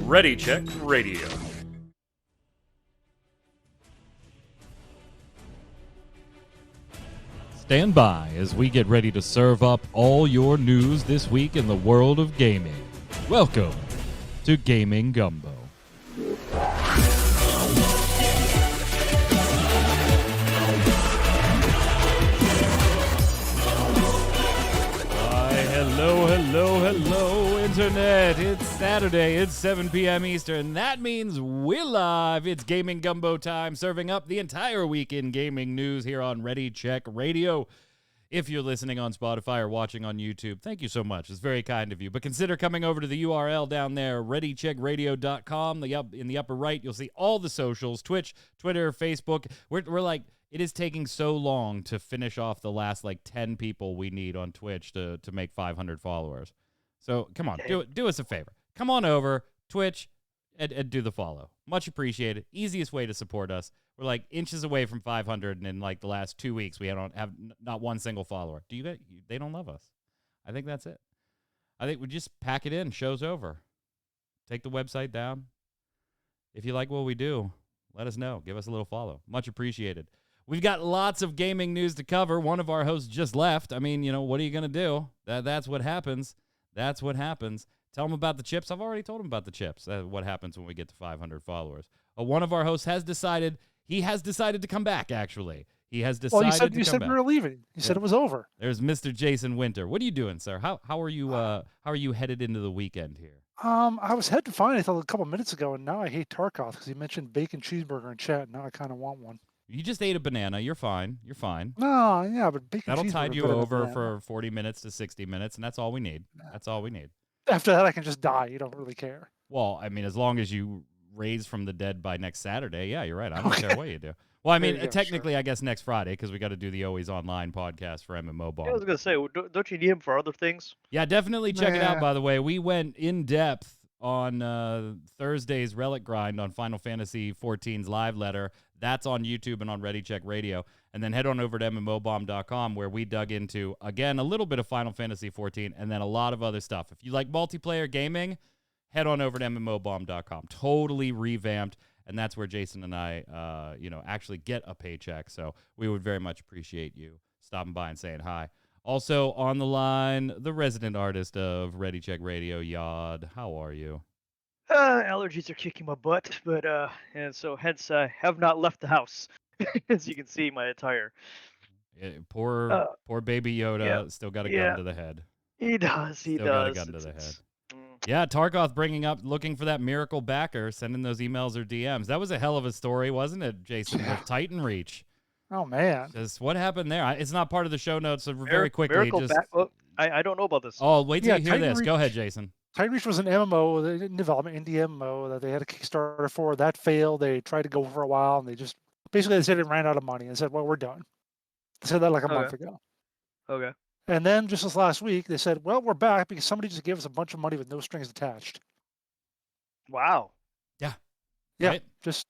Ready Check Radio. Stand by as we get ready to serve up all your news this week in the world of gaming. Welcome to Gaming Gumbo. Hello, Internet. It's Saturday. It's 7 p.m. Eastern. That means we're live. It's Gaming Gumbo time, serving up the entire week in gaming news here on Ready Check Radio. If you're listening on Spotify or watching on YouTube, thank you so much. It's very kind of you. But consider coming over to the URL down there, readycheckradio.com. In the upper right, you'll see all the socials, Twitch, Twitter, Facebook. We're like, it is taking so long to finish off the last 10 people we need on Twitch to make 500 followers. So come on, do us a favor. Come on over, Twitch, and do the follow. Much appreciated. Easiest way to support us. We're inches away from 500, and in the last 2 weeks, we don't have not one single follower. They don't love us. I think that's it. I think we just pack it in. Show's over. Take the website down. If you like what we do, let us know. Give us a little follow. Much appreciated. We've got lots of gaming news to cover. One of our hosts just left. I mean, what are you going to do? That's what happens. That's what happens. Tell them about the chips. I've already told them about the chips. What happens when we get to 500 followers. One of our hosts has decided to come back, actually. He has decided to come back. You said we were leaving. You said it was over. There's Mr. Jason Winter. What are you doing, sir? How are you headed into the weekend here? I was heading fine until a couple minutes ago, and now I hate Tarkov because he mentioned bacon cheeseburger in chat. Now I kind of want one. You just ate a banana. You're fine. You're fine. No, yeah, but bacon That'll cheeseburger tide you over for 40 minutes to 60 minutes, and that's all we need. That's all we need. After that, I can just die. You don't really care. Well, I mean, as long as you raise from the dead by next Saturday, yeah, you're right. I don't care what you do. Well, I mean, technically, sure. I guess next Friday, because we got to do the Always Online podcast for MMO Bomb. Yeah, I was going to say, don't you need him for other things? Yeah, definitely check it out, by the way. We went in depth on Thursday's Relic Grind on Final Fantasy XIV's live letter. That's on YouTube and on Ready Check Radio. And then head on over to mmobomb.com where we dug into, again, a little bit of Final Fantasy XIV and then a lot of other stuff. If you like multiplayer gaming, head on over to mmobomb.com. Totally revamped. And that's where Jason and I, actually get a paycheck. So we would very much appreciate you stopping by and saying hi. Also on the line, the resident artist of Ready Check Radio, Yod. How are you? Allergies are kicking my butt, but and so hence I have not left the house. As you can see, my attire. Yeah, poor baby Yoda still got a gun to the head. He does. He still does. Got a gun to the head. Yeah, Tarkoth looking for that miracle backer, sending those emails or DMs. That was a hell of a story, wasn't it, Jason? With Titan Reach. Oh, man. Just what happened there? It's not part of the show notes, so very quickly. I don't know about this. Oh, wait till you hear this. Reach, go ahead, Jason. Titan Reach was an MMO in development, indie MMO that they had a Kickstarter for. That failed. They tried to go for a while, and they said it ran out of money and said, well, we're done. They said that a month ago. Okay. And then just this last week, they said, well, we're back because somebody just gave us a bunch of money with no strings attached. Wow. Yeah. Yeah. Right? Just.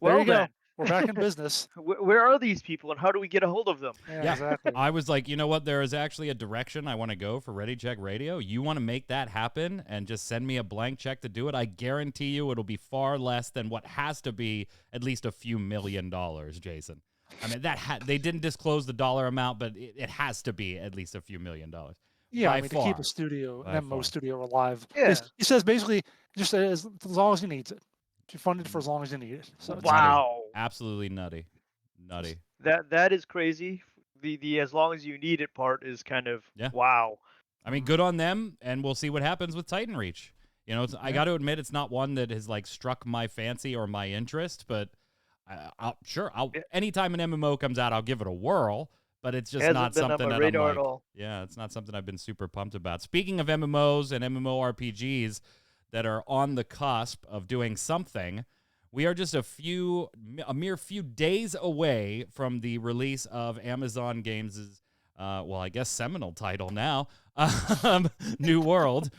Well, there you go. We're back in business. Where are these people, and how do we get a hold of them? Yeah, exactly. I was like, you know what? There is actually a direction I want to go for Ready Check Radio. You want to make that happen and just send me a blank check to do it? I guarantee you it'll be far less than what has to be at least a few $1 million, Jason. I mean, they didn't disclose the dollar amount, but it has to be at least a few $1 million. Yeah, to keep a studio, an MMO studio alive. Yeah. He says basically just as long as he needs it. You fund it for as long as you need it. So wow. Absolutely nutty. That is crazy. The as long as you need it part is kind of wow. I mean, good on them, and we'll see what happens with Titan Reach. I got to admit it's not one that has struck my fancy or my interest, but I'll anytime an MMO comes out, I'll give it a whirl. But it's just not something that I'm like. Yeah, it's not something I've been super pumped about. Speaking of MMOs and MMORPGs that are on the cusp of doing something, we are just a mere few days away from the release of Amazon Games' I guess seminal title now, New World.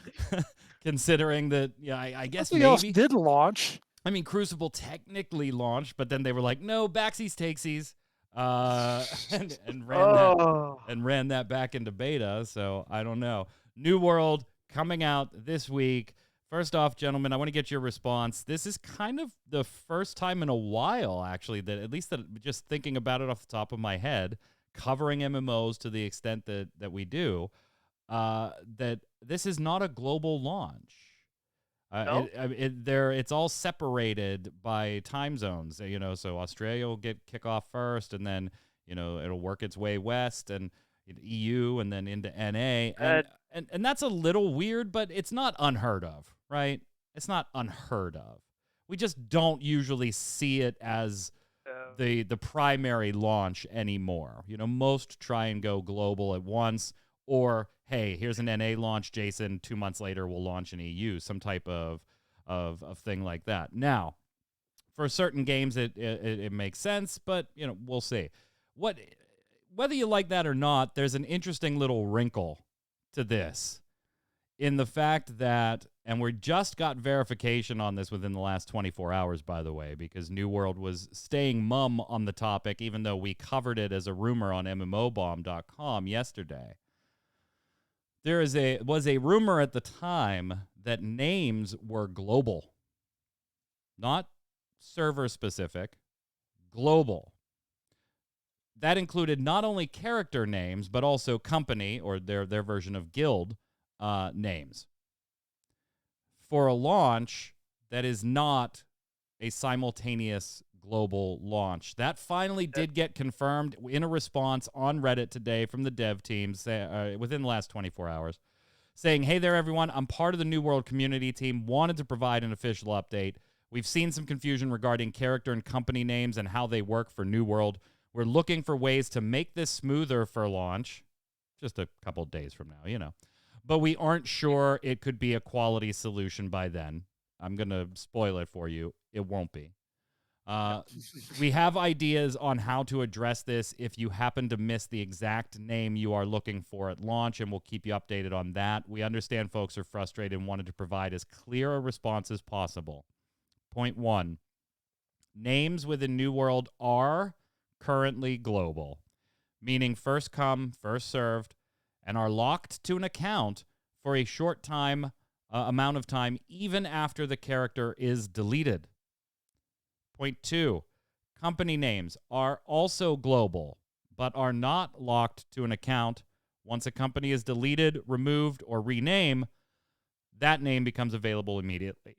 Considering that, I guess something else did launch. I mean, Crucible technically launched, but then they were like, no, backsies, takesies. and Oh, ran that back into beta. So I don't know. New World coming out this week. First off, gentlemen, I want to get your response. This is kind of the first time in a while, actually, that at least that just thinking about it off the top of my head, covering MMOs to the extent that we do, that this is not a global launch. no? It's all separated by time zones. So Australia will get kickoff first, and then it'll work its way west and EU, and then into NA, Uh, and that's a little weird, but it's not unheard of, right? It's not unheard of. We just don't usually see it as the primary launch anymore. Most try and go global at once, or hey, here's an NA launch, Jason. 2 months later, we'll launch an EU, some type of thing like that. Now, for certain games, it makes sense, but we'll see. Whether you like that or not, there's an interesting little wrinkle to this in the fact that, and we just got verification on this within the last 24 hours, by the way, because New World was staying mum on the topic, even though we covered it as a rumor on mmobomb.com yesterday. There was a rumor at the time that names were global, not server specific, global. That included not only character names, but also company, or their version of guild, names. For a launch that is not a simultaneous global launch. That finally did get confirmed in a response on Reddit today from the dev teams within the last 24 hours, saying, hey there, everyone. I'm part of the New World community team. Wanted to provide an official update. We've seen some confusion regarding character and company names and how they work for New World. We're looking for ways to make this smoother for launch, just a couple days from now, But we aren't sure it could be a quality solution by then. I'm going to spoil it for you. It won't be. We have ideas on how to address this if you happen to miss the exact name you are looking for at launch, and we'll keep you updated on that. We understand folks are frustrated and wanted to provide as clear a response as possible. Point 1. Names within New World are currently global, meaning first come, first served, and are locked to an account for a short amount of time, even after the character is deleted. Point 2, company names are also global, but are not locked to an account. Once a company is deleted, removed, or renamed, that name becomes available immediately.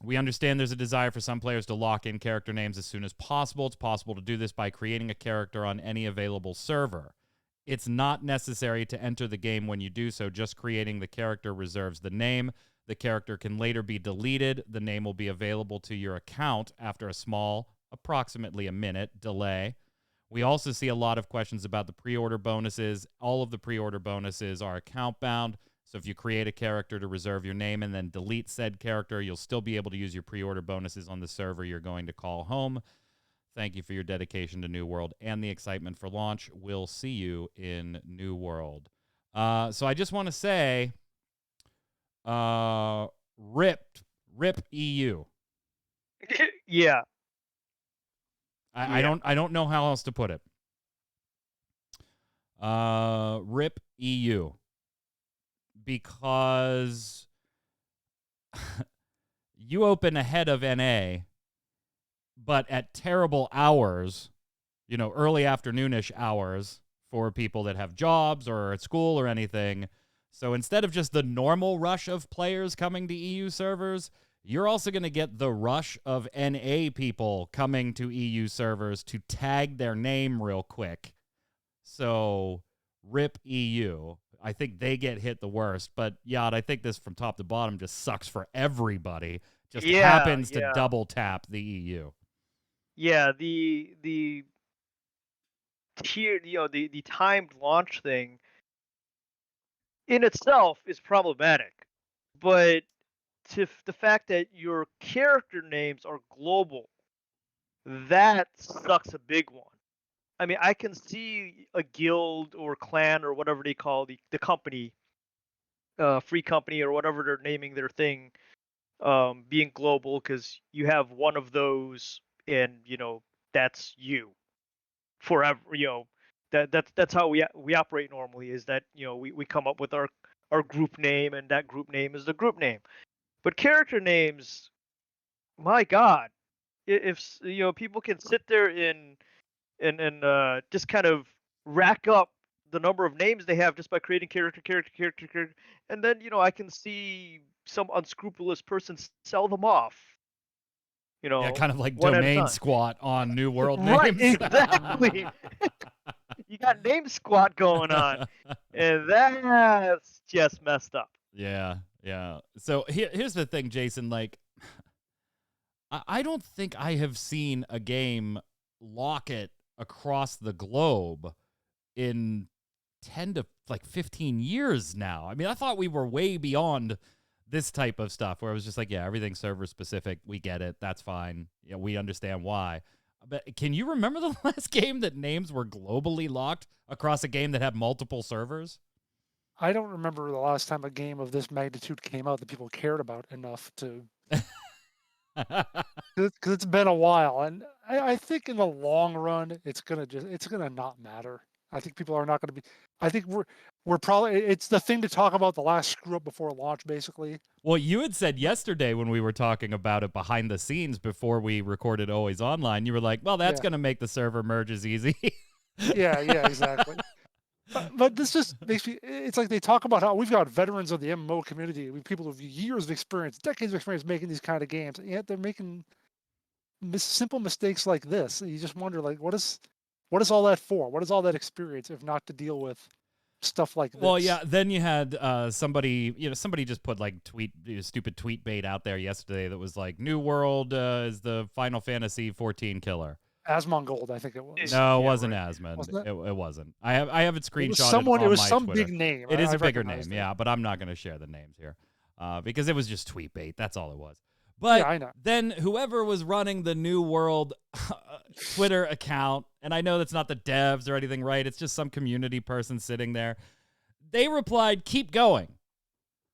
We understand there's a desire for some players to lock in character names as soon as possible. It's possible to do this by creating a character on any available server. It's not necessary to enter the game when you do so. Just creating the character reserves the name. The character can later be deleted. The name will be available to your account after a small, approximately a minute, delay. We also see a lot of questions about the pre-order bonuses. All of the pre-order bonuses are account-bound. So if you create a character to reserve your name and then delete said character, you'll still be able to use your pre-order bonuses on the server you're going to call home. Thank you for your dedication to New World and the excitement for launch. We'll see you in New World. So I just want to say, rip EU. yeah. I don't know how else to put it. Rip EU. Because you open ahead of NA, but at terrible hours, early afternoonish hours for people that have jobs or at school or anything. So instead of just the normal rush of players coming to EU servers, you're also going to get the rush of NA people coming to EU servers to tag their name real quick. So rip EU. I think they get hit the worst. But, Yad, I think this from top to bottom just sucks for everybody. Just happens to double tap the EU. Yeah, the tier, the timed launch thing in itself is problematic. But the fact that your character names are global, that sucks a big one. I mean, I can see a guild or clan or whatever they call the company, free company or whatever they're naming their thing, being global because you have one of those and that's you. forever. That's how we operate normally. Is that we come up with our group name, and that group name is the group name. But character names, my God, if people can sit there and just kind of rack up the number of names they have just by creating character, and then I can see some unscrupulous person sell them off. Yeah, kind of like one at a domain time. squat on New World Right, names. exactly. You got name squat going on, and that's just messed up. Yeah. So here's the thing, Jason. Like, I don't think I have seen a game lock it across the globe in 10 to 15 years now. I mean, I thought we were way beyond this type of stuff where it was just like, yeah, everything's server specific. We get it. That's fine. Yeah, we understand why. But can you remember the last game that names were globally locked across a game that had multiple servers? I don't remember the last time a game of this magnitude came out that people cared about enough to. Because it's been a while, and I think in the long run, it's gonna not matter. I think people are not going to be. I think we're probably. It's the thing to talk about the last screw up before launch, basically. Well, you had said yesterday when we were talking about it behind the scenes before we recorded Always Online, you were like, well, that's going to make the server merges easy. Yeah, exactly. But this just makes me. It's like they talk about how we've got veterans of the MMO community, we people with years of experience, decades of experience making these kind of games, and yet they're making simple mistakes like this. You just wonder, like, what is all that for? What is all that experience if not to deal with stuff like this? Well, yeah. Then you had somebody just put like stupid tweet bait out there yesterday that was like, "New World is the Final Fantasy 14 killer." Asmongold, I think it was. No, it wasn't Asmon. Wasn't it wasn't. I have it screenshotted. It was on my some Twitter. big name. It is I a bigger name, recognized it. yeah, but I'm not going to share the names here because it was just tweet bait. That's all it was. But Yeah, I know. then whoever was running the New World Twitter account, and I know that's not the devs or anything, right? It's just some community person sitting there. They replied, "Keep going."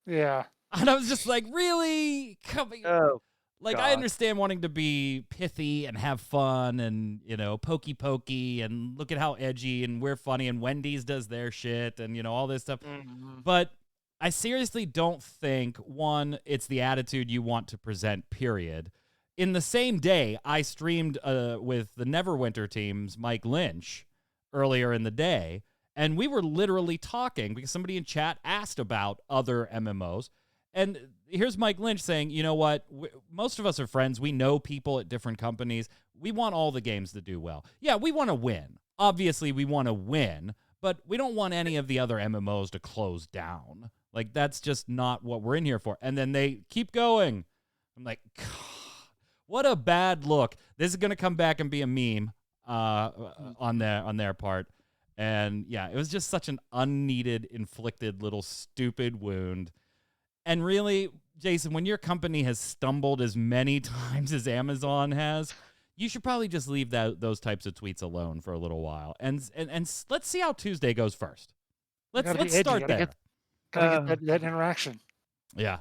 Yeah. And I was just like, really? Oh, like, God. I understand wanting to be pithy and have fun and, pokey and look at how edgy and we're funny and Wendy's does their shit and, all this stuff. Mhm. But I seriously don't think, one, it's the attitude you want to present, period. In the same day, I streamed with the Neverwinter team's Mike Lynch earlier in the day, and we were literally talking because somebody in chat asked about other MMOs. And here's Mike Lynch saying, you know what? Most of us are friends. We know people at different companies. We want all the games to do well. Yeah, we want to win. Obviously, we want to win, but we don't want any of the other MMOs to close down. Like, that's just not what we're in here for. And then they keep going. I'm like, God, what a bad look. This is going to come back and be a meme on their part. And, yeah, it was just such an unneeded, inflicted little stupid wound. And really, Jason, when your company has stumbled as many times as Amazon has, you should probably just leave those types of tweets alone for a little while. And let's see how Tuesday goes first. Let's start there. Gotta get that interaction. Yeah.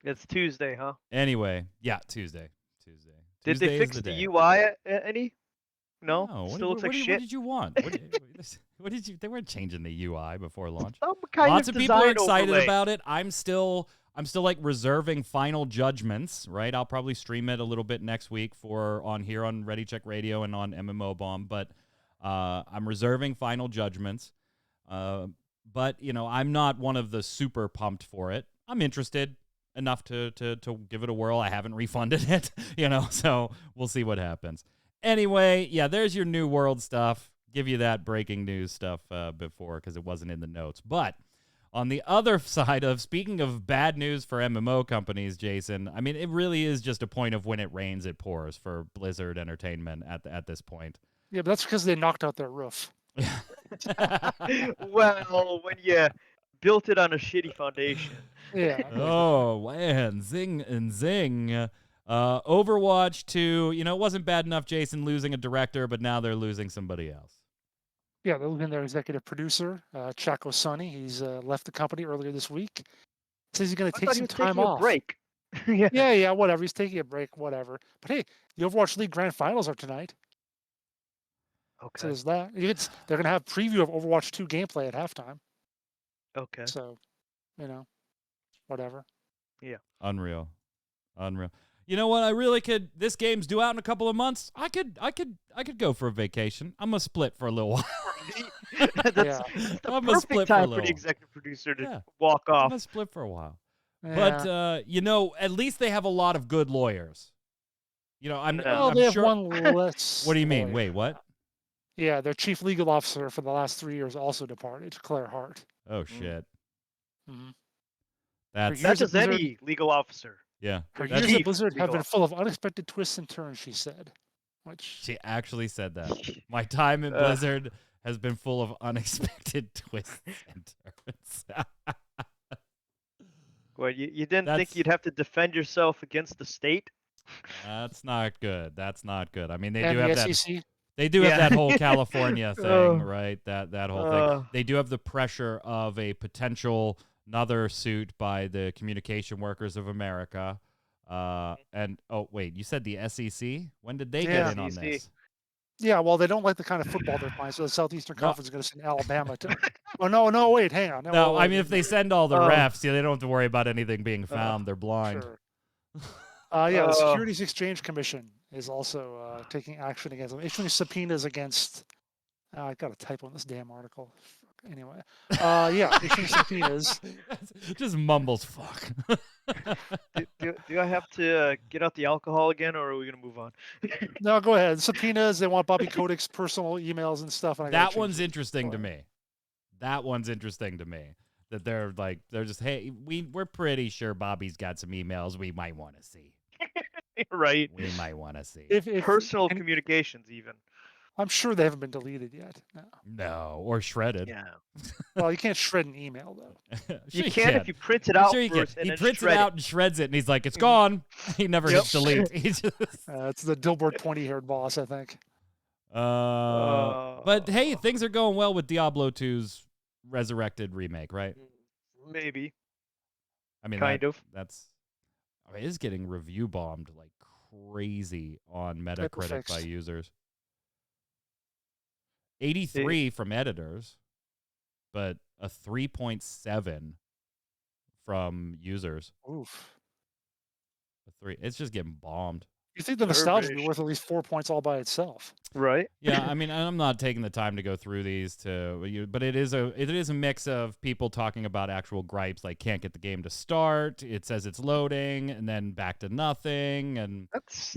It's Tuesday, huh? Anyway, yeah, Tuesday. Did Tuesday they fix is the UI any? No, what still looks like what shit. did you want? What did you? They weren't changing the UI before launch. Some kind Lots of people are design excited overlay. about it. I'm still like reserving final judgments, right? I'll probably stream it a little bit next week on here on Ready Check Radio and on MMO Bomb, but I'm reserving final judgments. But I'm not one of the super pumped for it. I'm interested enough to give it a whirl. I haven't refunded it, so we'll see what happens. Anyway, yeah, there's your New World stuff. Give you that breaking news stuff before because it wasn't in the notes. But on the other side of, speaking of bad news for MMO companies, Jason, I mean, it really is just a point of when it rains, it pours for Blizzard Entertainment at this point. Yeah, but that's because they knocked out their roof. Well, when you built it on a shitty foundation. Yeah. Oh, man, zing and zing. Overwatch 2, it wasn't bad enough, Jason, losing a director, but now they're losing somebody else. Yeah, they're losing their executive producer, Chaco Sonny. He's left the company earlier this week. Says he's going to take some time off. A break. Yeah, whatever. He's taking a break, whatever. But hey, the Overwatch League Grand Finals are tonight. So Okay. there's that. They're gonna have preview of Overwatch 2 gameplay at halftime. Okay. So, whatever. Yeah. Unreal. You know what? I really could. This game's due out in a couple of months. I could go for a vacation. I'm gonna split for a little while. that's, Yeah. that's the I'm gonna split perfect for a time for little. the executive producer to Yeah. walk I'm off. gonna split for a while. Yeah. But at least they have a lot of good lawyers. I'm Well, they have sure. one less. What do you mean? lawyer. Wait, what? Yeah, their chief legal officer for the last 3 years also departed, Claire Hart. Oh shit. Mhm. That's years That at does Blizzard- any legal officer. yeah. Her That's years at chief Blizzard have legal been full of unexpected twists and turns, she said. Which She actually said that. My time in Blizzard has been full of unexpected twists and turns. Well, you didn't That's- think you'd have to defend yourself against the state? That's not good. That's not good. I mean, they and do the have that. SEC. They do have Yeah. that whole California thing, Oh. right? That whole thing. They do have the pressure of a potential another suit by the Communication Workers of America. And wait, you said the SEC? When did they Yeah. get in on SEC. this? Yeah, well, they don't like the kind of football they're playing, so the Southeastern No. Conference is going to send Alabama to. Oh no, wait, hang on. No, I mean if they send all the Oh. refs, they don't have to worry about anything being found. They're blind. Sure. Yeah, the Oh. Securities Exchange Commission is also taking action against them, issuing subpoenas against. I got a typo on this damn article. Anyway, yeah, issuing subpoenas. Just mumbles fuck. Do I have to get out the alcohol again, or are we gonna move on? No, go ahead. Subpoenas. They want Bobby Kodak's personal emails and stuff. And I gotta That change one's it. interesting to Go me. That one's interesting to me. That they're just, hey, we're pretty sure Bobby's got some emails we might want to see. Right. We might want to see. If Personal and communications, even. I'm sure they haven't been deleted yet. No. No, or shredded. Yeah. Well, you can't shred an email though. Sure You can if you print it out Sure you can. first and He then prints it shred out and shreds it, and he's like, it's gone. He never hits Yep. delete. He just, It's the Dilbert pointy-haired boss, I think. but hey, things are going well with Diablo 2's resurrected remake, right? Maybe. I mean, Kind of. it is getting review bombed like crazy on Metacritic by Hyperfixed. users. 83 from editors, but a 3.7 from users. Oof. It's just getting bombed. You think the nostalgia would be Garbage. worth at least 4 points all by itself? Right. Yeah, I mean, I'm not taking the time to go through these but it is a mix of people talking about actual gripes, like can't get the game to start. It says it's loading, and then back to nothing, and That's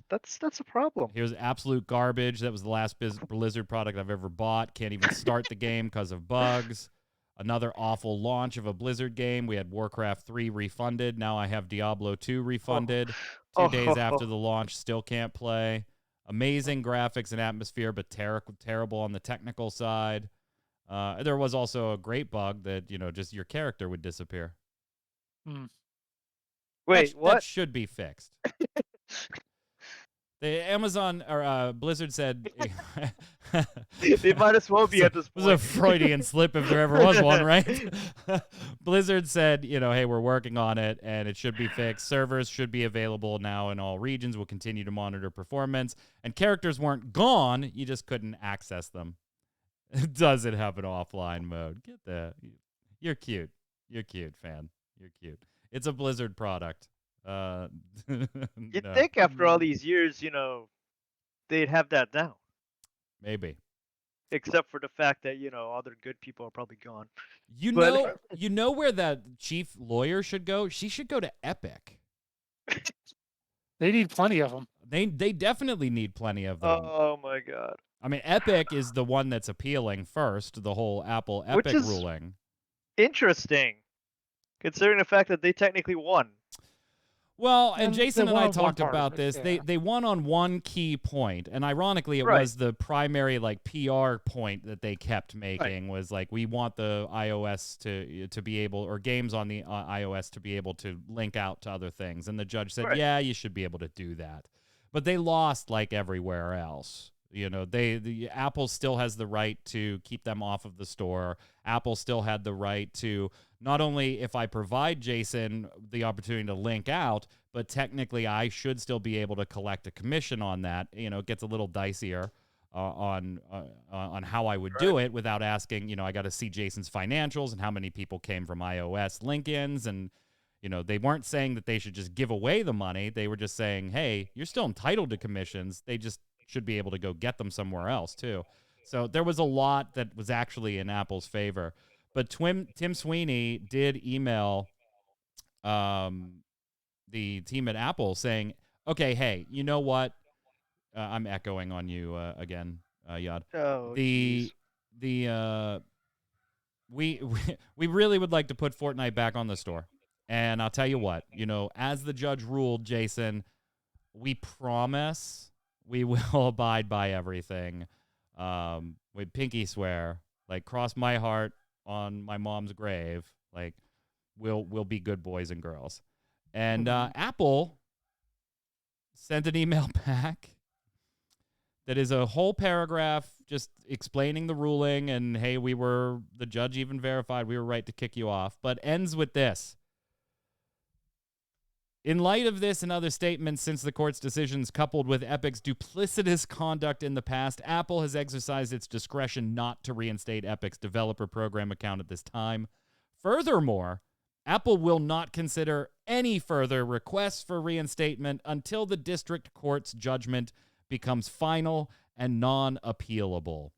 a problem. here's absolute garbage. That was the last Blizzard product I've ever bought. Can't even start the game because of bugs. Another awful launch of a Blizzard game. We had Warcraft 3 refunded. Now I have Diablo 2 refunded. 2 days after the launch, still can't play. Amazing graphics and atmosphere, but terrible on the technical side. There was also a great bug that, just your character would disappear. Wait, That what? should be fixed. The Amazon or Blizzard said They might as well be at this it was a point. Freudian slip if there ever was one, right? Blizzard said, hey, we're working on it and it should be fixed. Servers should be available now in all regions. We'll continue to monitor performance. And characters weren't gone. You just couldn't access them. Does it have an offline mode? Get that. You're cute. You're cute, fan. You're cute. It's a Blizzard product. You'd No, think after all these years, they'd have that down. maybe. Except for the fact that, other good people are probably gone. You But- know where that chief lawyer should go? She should go to Epic. They need plenty of them. They definitely need plenty of them. Oh my god. I mean, Epic is the one that's appealing first, the whole Apple Which Epic is- ruling. Interesting. Considering the fact that they technically won. Well, and And Jason they and I won on one talked part of about it, this. yeah. They won on one key point, and ironically, it Right. was the primary PR point that they kept making was like, we want the iOS to be able, or games on the iOS to be able to link out to other things. And the judge said, Right. yeah, you should be able to do that. But they lost like everywhere else. The Apple still has the right to keep them off of the store. Apple still had the right to not only if I provide Jason the opportunity to link out, but technically I should still be able to collect a commission on that. It gets a little dicier. on how I would do it without asking. I got to see Jason's financials and how many people came from iOS link-ins, and they weren't saying that they should just give away the money. They were just saying, hey, you're still entitled to commissions. They just should be able to go get them somewhere else too. So there was a lot that was actually in Apple's favor. But Tim Sweeney did email the team at Apple saying, okay, hey, you know what? I'm echoing on you again, Yad. Oh, The we really would like to put Fortnite back on the store. And I'll tell you what, as the judge ruled, Jason, we promise we will abide by everything. We pinky swear, like cross my heart on my mom's grave, like we'll be good boys and girls. And Apple sent an email back that is a whole paragraph just explaining the ruling and, hey, the judge even verified we were right to kick you off, but ends with this. In light of this and other statements since the court's decisions coupled with Epic's duplicitous conduct in the past, Apple has exercised its discretion not to reinstate Epic's developer program account at this time. Furthermore, Apple will not consider any further requests for reinstatement until the district court's judgment becomes final and non-appealable.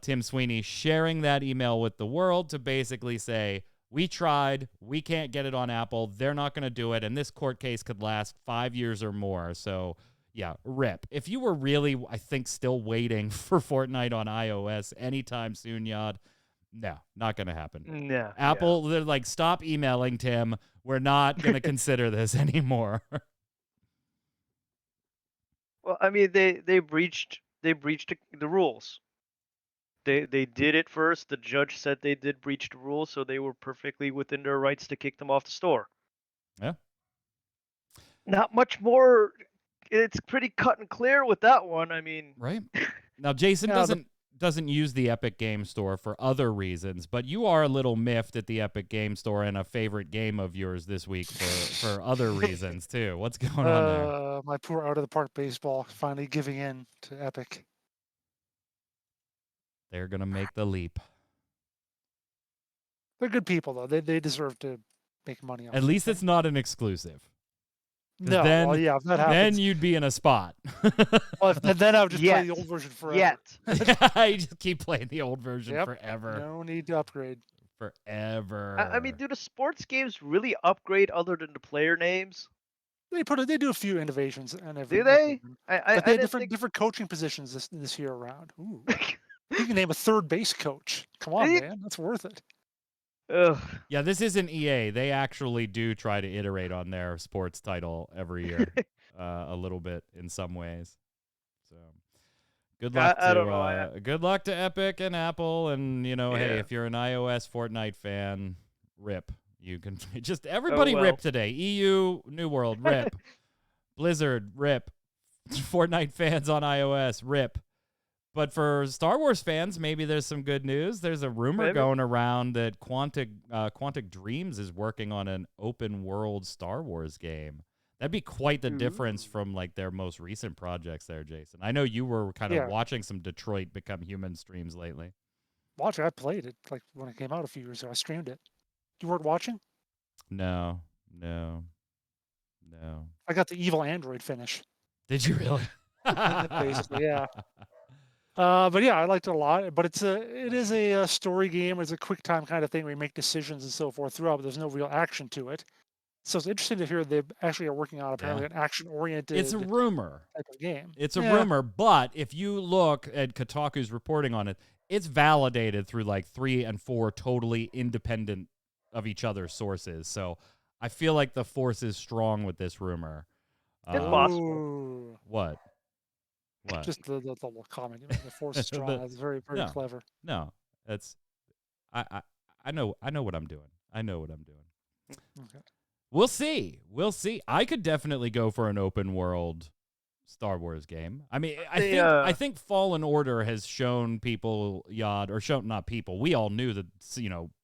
Tim Sweeney sharing that email with the world to basically say, we tried, we can't get it on Apple, they're not going to do it, and this court case could last 5 years or more. So, yeah, rip. If you were really, I think, still waiting for Fortnite on iOS anytime soon, Yad, no, not going to happen. No. Apple, they're like, stop emailing Tim. We're not going to consider this anymore. Well, I mean, they breached the rules. They did it first. The judge said they did breach the rules, so they were perfectly within their rights to kick them off the store. Yeah. Not much more. It's pretty cut and clear with that one. I mean, right. Now, Jason doesn't use the Epic Game Store for other reasons, but you are a little miffed at the Epic Game Store and a favorite game of yours this week for other reasons too. What's going on there? My poor out of the park baseball finally giving in to Epic. They're gonna make the leap. They're good people though. They deserve to make money off. At least it's not an exclusive. No, then, well, yeah, if that happens, then you'd be in a spot. well, then I would just play the old version forever. You just keep playing the old version forever. No need to upgrade. Forever. I mean, do the sports games really upgrade other than the player names? They do a few innovations and everything. Do they? But they have different coaching positions this year around. Ooh. You can name a third base coach. Come on, man, that's worth it. Ugh. Yeah, this isn't EA. They actually do try to iterate on their sports title every year, a little bit in some ways. So, good luck good luck to Epic and Apple, and hey, if you're an iOS Fortnite fan, rip. You can just everybody rip today. EU, New World, rip. Blizzard, rip. Fortnite fans on iOS, rip. But for Star Wars fans, maybe there's some good news. There's a rumor going around that Quantic Dreams is working on an open world Star Wars game. That'd be quite the difference from like their most recent projects there, Jason. I know you were kind of watching some Detroit Become Human streams lately. I played it like when it came out a few years ago. I streamed it. You weren't watching? No. I got the evil android finish. Did you really? Basically, yeah. But yeah, I liked it a lot. But it is a story game. It's a quick time kind of thing where you make decisions and so forth throughout, but there's no real action to it. So it's interesting to hear they actually are working on apparently an action-oriented. It's a rumor type of game. It's a rumor, but if you look at Kotaku's reporting on it, it's validated through like 3 and 4 totally independent of each other sources. So I feel like the force is strong with this rumor. It's possible. What? Just the little comment. The force is strong. That's very, very clever. No, it's I know what I'm doing. Okay. We'll see. I could definitely go for an open world Star Wars game. I mean, I think Fallen Order has shown people, not people. We all knew that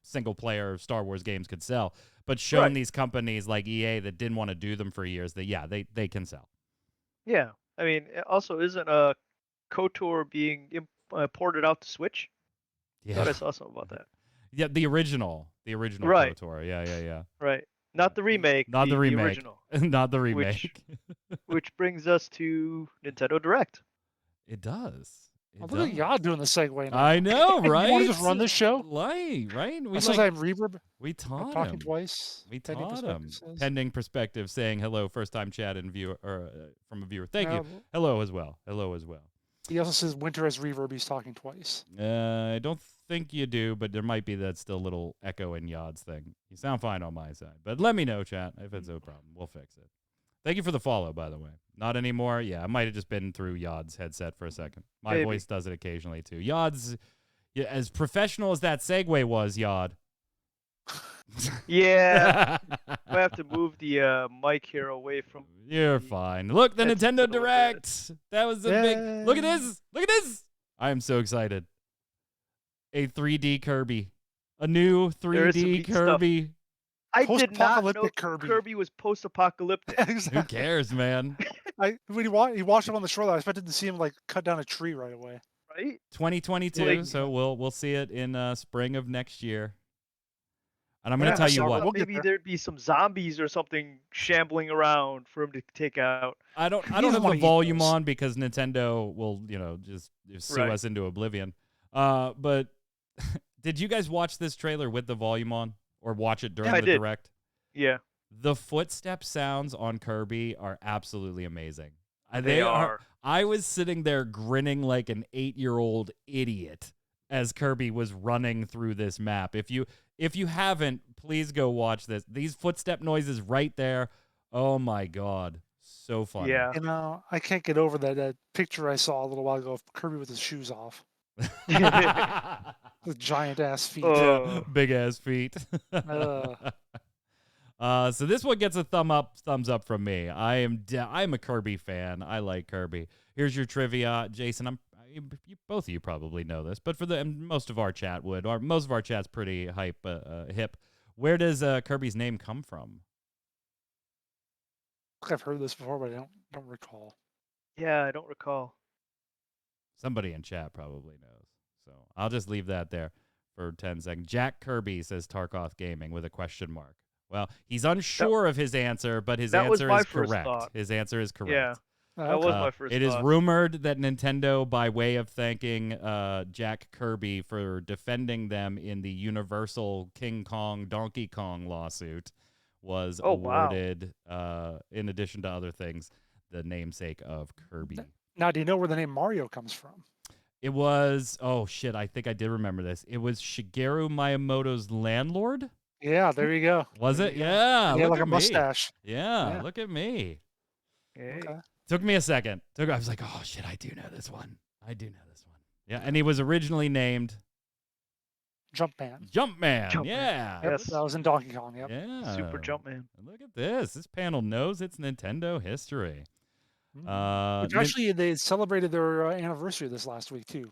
single player Star Wars games could sell, but shown these companies like EA that didn't want to do them for years that they can sell. Yeah. I mean, it also isn't a KOTOR being ported out to Switch. Yeah. Thought I saw something about that. Yeah, the original Right. KOTOR. Yeah. Right. Not the remake. Not the remake. original. Not the remake. Which brings us to Nintendo Direct. It does. Oh, look at y'all doing the segue now. I know, right? You want to just run this show? Right. We still have reverb. We taught talking him twice. We pending taught him. perspective says. Pending perspective, saying hello, first time chat and viewer from a viewer. Thank you. Yeah. Hello as well. Hello as well. He also says winter has reverb. He's talking twice. I don't think you do, but there might be that still little echo in Yod's thing. You sound fine on my side, but let me know, chat, if it's no problem. We'll fix it. Thank you for the follow, by the way. Not anymore. Yeah, I might have just been through Yod's headset for a second. My Maybe. voice does it occasionally too. Yod's, as professional as that segue was, Yod. Yeah. I have to move the mic here away from. You're fine. Look, the It's Nintendo a little Direct. That was a big. Look at this. Look at this. I am so excited. A 3D Kirby. A new There is some 3D neat stuff. Kirby. I did not know Post-apocalyptic Kirby. was post-apocalyptic. Who Exactly. cares, man? When he watched him on the shoreline, I expected to see him like cut down a tree right away. Right? 2022. Like- So we'll see it in spring of next year. And I'm Yeah, gonna tell you so what. we'll get Maybe there. there'd be some zombies or something shambling around for him to take out. I don't He have doesn't the wanna eat volume those. on because Nintendo will just sue Right. us into oblivion. But did you guys watch this trailer with the volume on or watch it during Yeah, I the did. Direct? Yeah. The footstep sounds on Kirby are absolutely amazing. They are. I was sitting there grinning like an 8-year-old idiot as Kirby was running through this map. If you haven't, please go watch this. These footstep noises right there. Oh my god, so funny. Yeah. You know, I can't get over that picture I saw a little while ago of Kirby with his shoes off, with giant ass feet. Oh. Big ass feet. So this one gets a thumbs up from me. I'm a Kirby fan. I like Kirby. Here's your trivia, Jason. Both of you probably know this, but and most of our chat would, or most of our chat's pretty hip. Where does Kirby's name come from? I've heard this before, but I don't recall. Yeah, I don't recall. Somebody in chat probably knows. So I'll just leave that there for 10 seconds. Jack Kirby says Tarkoth Gaming with a question mark. Well, he's unsure of his answer, but his that was answer my is first correct. thought. His answer is correct. Yeah. That was my first It is thought. rumored that Nintendo, by way of thanking Jack Kirby for defending them in the Universal King Kong Donkey Kong lawsuit, was awarded, in addition to other things, the namesake of Kirby. Now, do you know where the name Mario comes from? It was, oh shit, I think I did remember this. It was Shigeru Miyamoto's landlord? Yeah, there you go. Was There it? you go. Yeah. He had Look like a at me. mustache. Yeah, Yeah. look at me. Hey. Okay. Took me a second. I was like, oh shit, I do know this one. Yeah, and he was originally named Jumpman. Jumpman. Jumpman. Yeah. Yep, Yes. that was in Donkey Kong. Yep. Yeah. Super Jumpman. And look at this. This panel knows it's Nintendo history. Which actually, they celebrated their anniversary this last week too.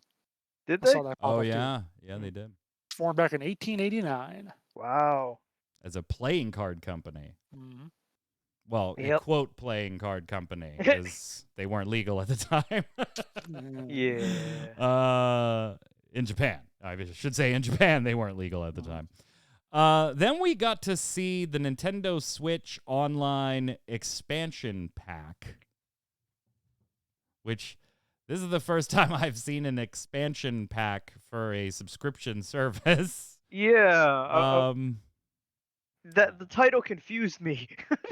Did I they? saw that pop Oh up, too. yeah. Yeah, they did. Formed back in 1889. Wow. As a playing card company. Mhm. Well, a Yep. quote playing card company because they weren't legal at the time. Yeah. In Japan. I should say in Japan they weren't legal at the time. Then we got to see the Nintendo Switch Online expansion pack, which this is the first time I've seen an expansion pack for a subscription service. Yeah. That the title confused me.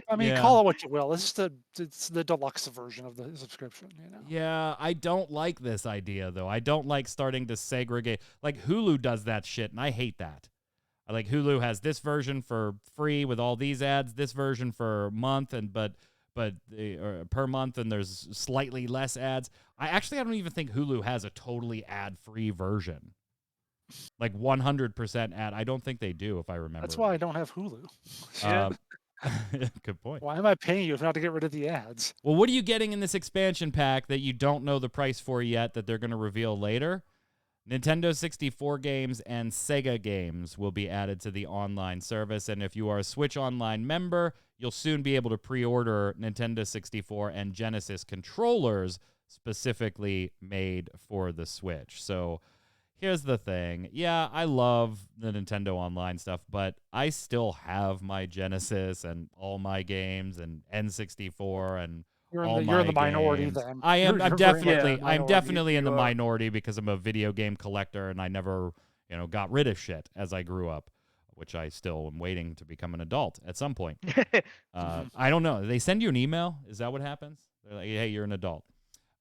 I mean, Yeah. call it what you will. It's the deluxe version of the subscription. You know. Yeah, I don't like this idea, though. I don't like starting to segregate. Like, Hulu does that shit, and I hate that. I like Hulu has this version for free with all these ads, this version for a month, but per month, and there's slightly less ads. I don't even think Hulu has a totally ad-free version. Like 100% ad. I don't think they do, if I remember. That's why I don't have Hulu. Good point. Why am I paying you if not to get rid of the ads? Well, what are you getting in this expansion pack that you don't know the price for yet that they're going to reveal later? Nintendo 64 games and Sega games will be added to the online service, and if you are a Switch Online member, you'll soon be able to pre-order Nintendo 64 and Genesis controllers specifically made for the Switch. So here's the thing. Yeah, I love the Nintendo Online stuff, but I still have my Genesis and all my games and N64 and all You're in my the minority games. then. I am. You're I'm very much definitely. in the I'm minority. definitely in the You are. minority because I'm a video game collector and I never, got rid of shit as I grew up, which I still am waiting to become an adult at some point. I don't know. They send you an email. Is that what happens? They're like, hey, you're an adult.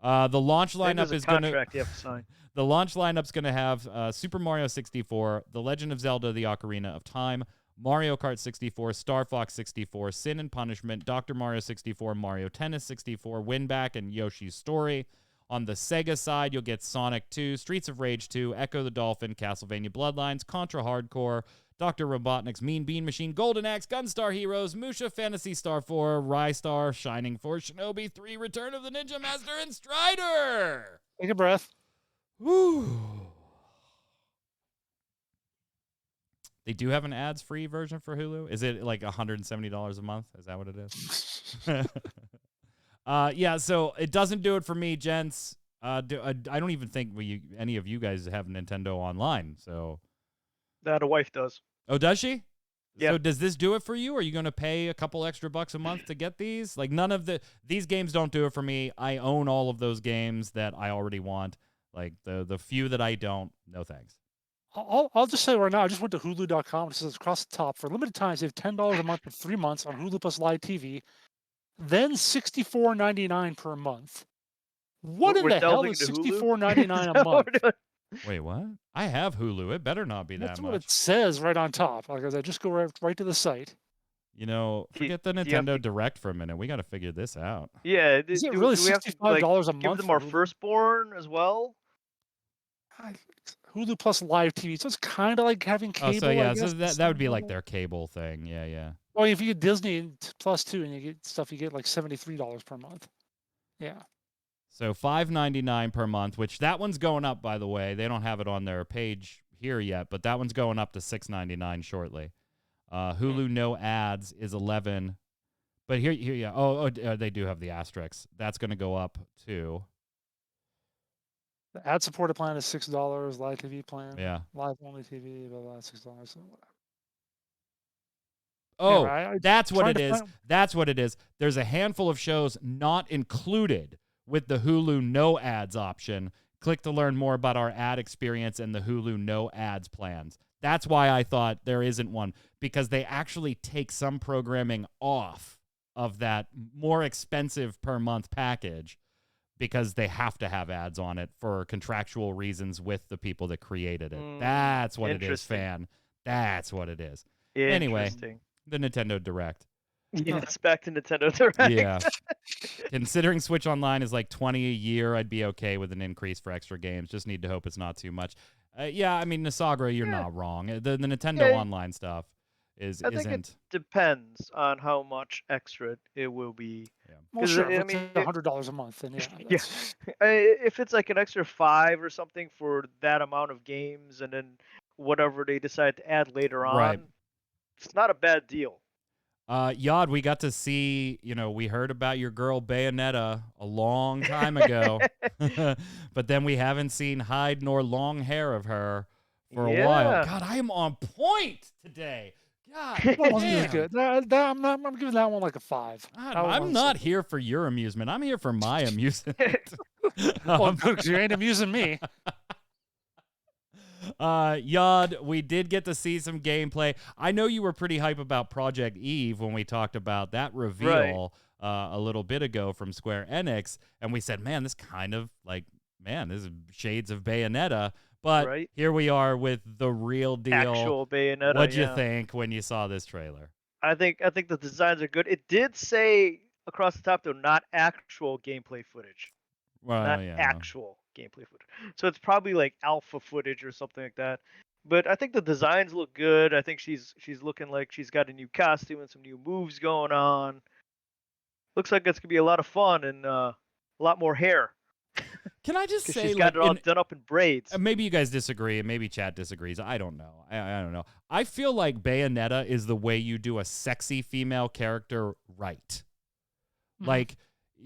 The launch Maybe lineup there's a is going to. contract you have to sign. The launch lineup's going to have Super Mario 64, The Legend of Zelda: The Ocarina of Time, Mario Kart 64, Star Fox 64, Sin and Punishment, Dr. Mario 64, Mario Tennis 64, Winback, and Yoshi's Story. On the Sega side, you'll get Sonic 2, Streets of Rage 2, Echo the Dolphin, Castlevania Bloodlines, Contra Hardcore, Dr. Robotnik's Mean Bean Machine, Golden Axe, Gunstar Heroes, Musha Phantasy Star 4, Rystar, Shining Force, Shinobi 3, Return of the Ninja Master, and Strider! Take a breath. Woo. They do have an ads-free version for Hulu. Is it like $170 a month? Is that what it is? Yeah, so it doesn't do it for me, gents. I don't even think any of you guys have Nintendo Online. So, That a wife does. oh, does she? Yeah. So does this do it for you? Are you going to pay a couple extra bucks a month to get these? Like none of these games don't do it for me. I own all of those games that I already want. Like the few that I don't, no thanks. I'll just say right now, I just went to Hulu.com. It says across the top for limited time, save $10 a month for 3 months on Hulu Plus Live TV, then $64.99 per month. What in We're the hell delving is into Hulu? $64.99 a month? Wait, what? I have Hulu. It better not be That's that what much. it says right on top. Like I just go right to the site. Forget the do you have Nintendo to- Direct for a minute. We got to figure this out. Yeah. Is it really do we have to, $65 a give month them for our Hulu? firstborn as well? Hulu Plus Live TV. So it's kind of like having cable. Oh, so yeah, I so guess, that would be some like level. their cable thing. Yeah, yeah. Well, if you get Disney Plus too, and you get stuff, you get like $73 per month. Yeah. So $5.99 per month, which that one's going up, by the way. They don't have it on their page here yet, but that one's going up to $6.99 shortly. Hulu no ads is $11. But here, yeah. Oh, they do have the asterisks. That's going to go up too. The ad-supported plan is $6. Live TV plan. Yeah. Live only TV, blah blah, $6. So whatever. Oh, Anyway, that's what trying it to is. find- That's what it is. There's a handful of shows not included with the Hulu no ads option. Click to learn more about our ad experience and the Hulu no ads plans. That's why I thought there isn't one, because they actually take some programming off of that more expensive per month package because they have to have ads on it for contractual reasons with the people that created it. That's what it is, Interesting. fan. That's what it is. Anyway. Interesting. The Nintendo Direct. Yeah, it's back to Nintendo Direct. Yeah. Considering Switch Online is like $20 a year, I'd be okay with an increase for extra games. Just need to hope it's not too much. Yeah, I mean, Nasagra, you're not wrong. The Nintendo Yeah. Online stuff I think isn't. it depends on how much extra it will be. Well, 'Cause, sure. I If it's mean, $100 a month, then yeah. Yeah. that's- If it's like an extra $5 or something for that amount of games, and then whatever they decide to add later on, Right. it's not a bad deal. Yod, we got to see, we heard about your girl Bayonetta a long time ago, but then we haven't seen hide nor long hair of her for a while. Yeah. God, I am on point today. God, That wasn't really damn. good. I'm giving that one like a 5. I'm not here for your amusement. I'm here for my amusement. Well, good, 'cause you ain't amusing me. Yod, we did get to see some gameplay. I know you were pretty hype about Project Eve when we talked about that reveal a little bit ago from Square Enix, and we said, man, this kind of this is shades of Bayonetta. But Right. here we are with the real deal. Actual Bayonetta. What'd you yeah. think when you saw this trailer? I think the designs are good. It did say across the top though, not actual gameplay footage. Well, Not yeah. actual gameplay footage. So it's probably like alpha footage or something like that. But I think the designs look good. I think she's looking like she's got a new costume and some new moves going on. Looks like it's gonna be a lot of fun and a lot more hair. Can I just 'Cause say, she's got it all done up in braids. maybe you guys disagree, and maybe chat disagrees. I don't know. I don't know. I feel like Bayonetta is the way you do a sexy female character right. Mhm. Like,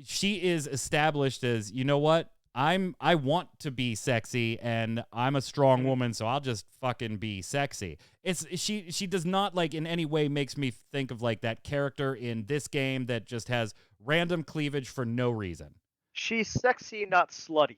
she is established as, you know what? I want to be sexy and I'm a strong woman, so I'll just fucking be sexy. She does not like in any way makes me think of like that character in this game that just has random cleavage for no reason. She's sexy, not slutty.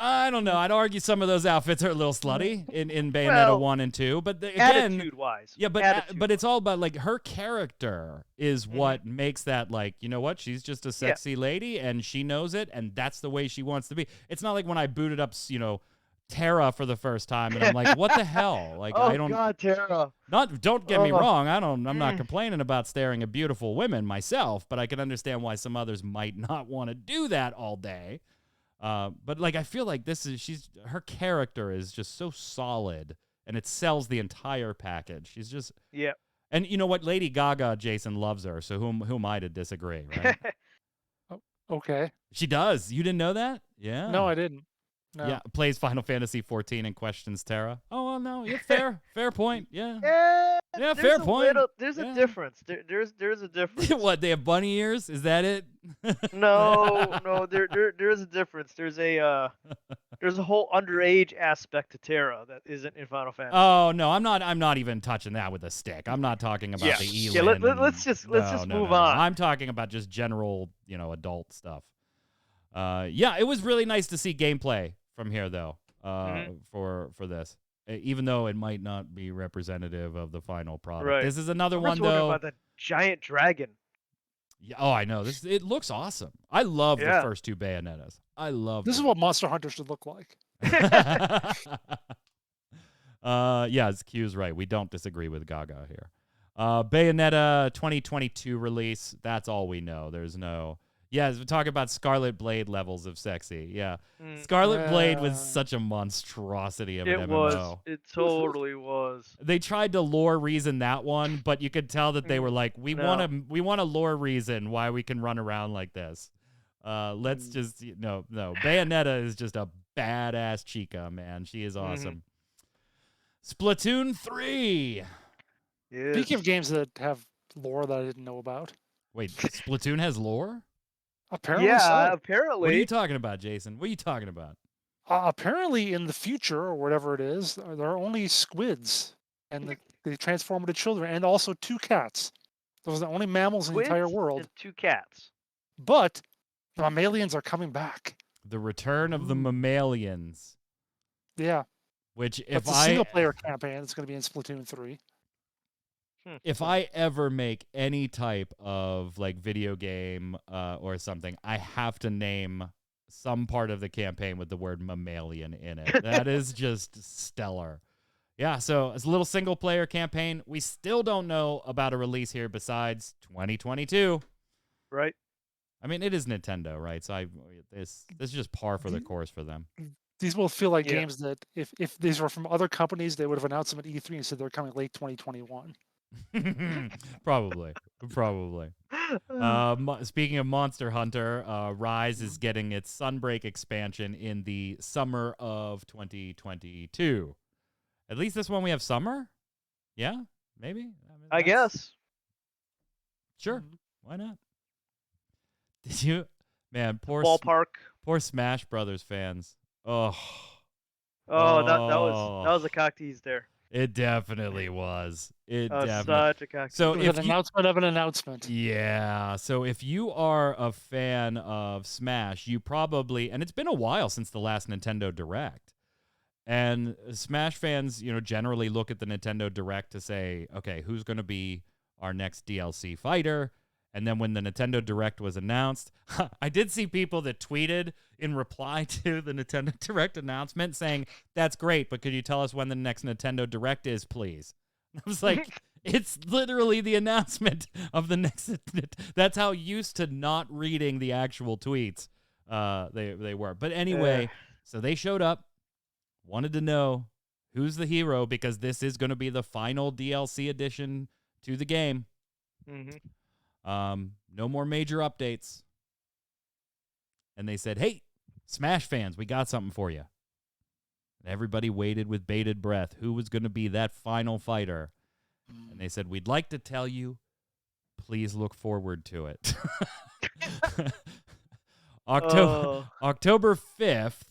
I don't know. I'd argue some of those outfits are a little slutty in Bayonetta Well, 1 and 2, but again, attitude-wise. yeah, but attitude-wise. it's all about like her character is what makes that like, you know what? She's just a sexy lady and she knows it and that's the way she wants to be. It's not like when I booted up, Terra for the first time and I'm like, what the hell? Like oh I don't God, Terra. don't get me wrong. I'm not complaining about staring at beautiful women myself, but I can understand why some others might not want to do that all day. But like I feel like her character is just so solid and it sells the entire package. She's just And you know what? Lady Gaga, Jason loves her, so who am I to disagree, right? Okay. She does. You didn't know that? Yeah. No, I didn't. No. Yeah, plays Final Fantasy 14 and questions Terra. Oh, well, no, yeah, fair point. Yeah. Yeah, fair point. There's a difference. There's a difference. What, they have bunny ears? Is that it? No, there is a difference. There's a whole underage aspect to Terra that isn't in Final Fantasy. Oh no, I'm not even touching that with a stick. I'm not talking about the Elin. Yeah, let's just move on. I'm talking about just general, adult stuff. Yeah, it was really nice to see gameplay from here though. For this. Even though it might not be representative of the final product. Right. This is another one talking though. about the giant dragon. Yeah, oh, I know. It looks awesome. I love the first two Bayonettas. I love This is what Monster Hunter should look like. Yeah, Q's right. We don't disagree with Gaga here. Bayonetta 2022 release. That's all we know. There's no. Yeah, we're talking about Scarlet Blade levels of sexy. Yeah. Scarlet Blade was such a monstrosity of an MMO. It totally was. They tried to lore reason that one, but you could tell that they were like, we want to lore reason why we can run around like this. Let's just no. Bayonetta is just a badass chica, man. She is awesome. Splatoon 3. Yes. Speaking of games that have lore that I didn't know about. Wait, Splatoon has lore? Apparently so. Apparently. What are you talking about, Jason? What are you talking about? Apparently in the future, or whatever it is, there are only squids. And they transform into children, and also 2 cats. Those are the only mammals in the entire world. And 2 cats. But the mammalians are coming back. The Return of the Mammalians. Yeah. Which It's a single-player campaign. It's going to be in Splatoon 3. If I ever make any type of like video game or something, I have to name some part of the campaign with the word mammalian in it. That is just stellar. Yeah, so it's a little single-player campaign. We still don't know about a release here besides 2022. Right. I mean, it is Nintendo, right? So this is just par for the course for them. These will feel like games that if these were from other companies, they would have announced them at E3 and said they're coming late 2021. Probably. Speaking of Monster Hunter, Rise is getting its Sunbreak expansion in the summer of 2022. At least this one we have summer? Yeah? Maybe? I guess. Sure. Why not? Did you? Man, Ballpark. Poor Smash Brothers fans. Oh. That was a cock tease there. It definitely was. Such a cock. So it was an announcement of an announcement. Yeah. So if you are a fan of Smash, you probably, and it's been a while since the last Nintendo Direct. And Smash fans, generally look at the Nintendo Direct to say, okay, who's going to be our next DLC fighter? And then when the Nintendo Direct was announced, I did see people that tweeted in reply to the Nintendo Direct announcement saying, that's great, but could you tell us when the next Nintendo Direct is, please? And I was like, it's literally the announcement of the next. That's how used to not reading the actual tweets they were. But anyway, so they showed up, wanted to know who's the hero because this is going to be the final DLC addition to the game. No more major updates. And they said, hey, Smash fans, we got something for you. And everybody waited with bated breath. Who was going to be that final fighter? And they said, we'd like to tell you, please look forward to it. Oh. October 5th,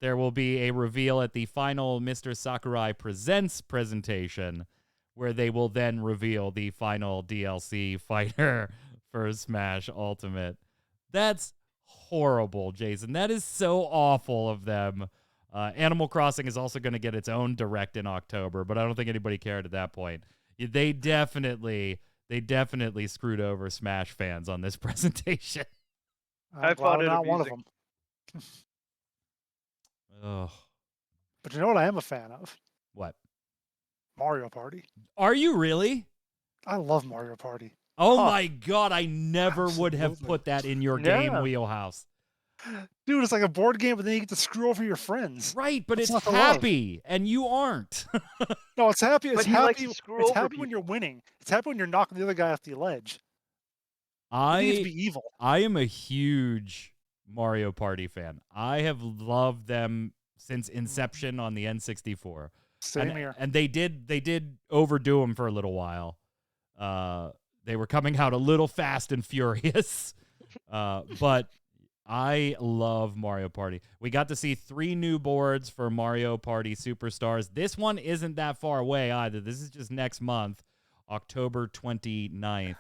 there will be a reveal at the final Mr. Sakurai Presents presentation, where they will then reveal the final DLC fighter for Smash Ultimate. That's horrible, Jason. That is so awful of them. Animal Crossing is also going to get its own direct in October, but I don't think anybody cared at that point. They definitely screwed over Smash fans on this presentation. I I'm found glad it I'm not one of amusing. them. Ugh. But you know what I am a fan of? What? Mario Party. Are you really? I love Mario Party. Oh Huh. my God, I never would have Absolutely. put that in your game Yeah. wheelhouse. Dude, it's like a board game, but then you get to screw over your friends. Right, but What's it's not to love? happy, and you aren't. No, it's happy. It's But he likes happy. to screw It's over happy when you're people. winning. It's happy when you're knocking the other guy off the ledge. You need to be evil. I am a huge Mario Party fan. I have loved them since inception on the N64. Same and, here. and they did overdo them for a little while. They were coming out a little fast and furious. But I love Mario Party. We got to see 3 new boards for Mario Party Superstars. This one isn't that far away either. This is just next month, October 29th.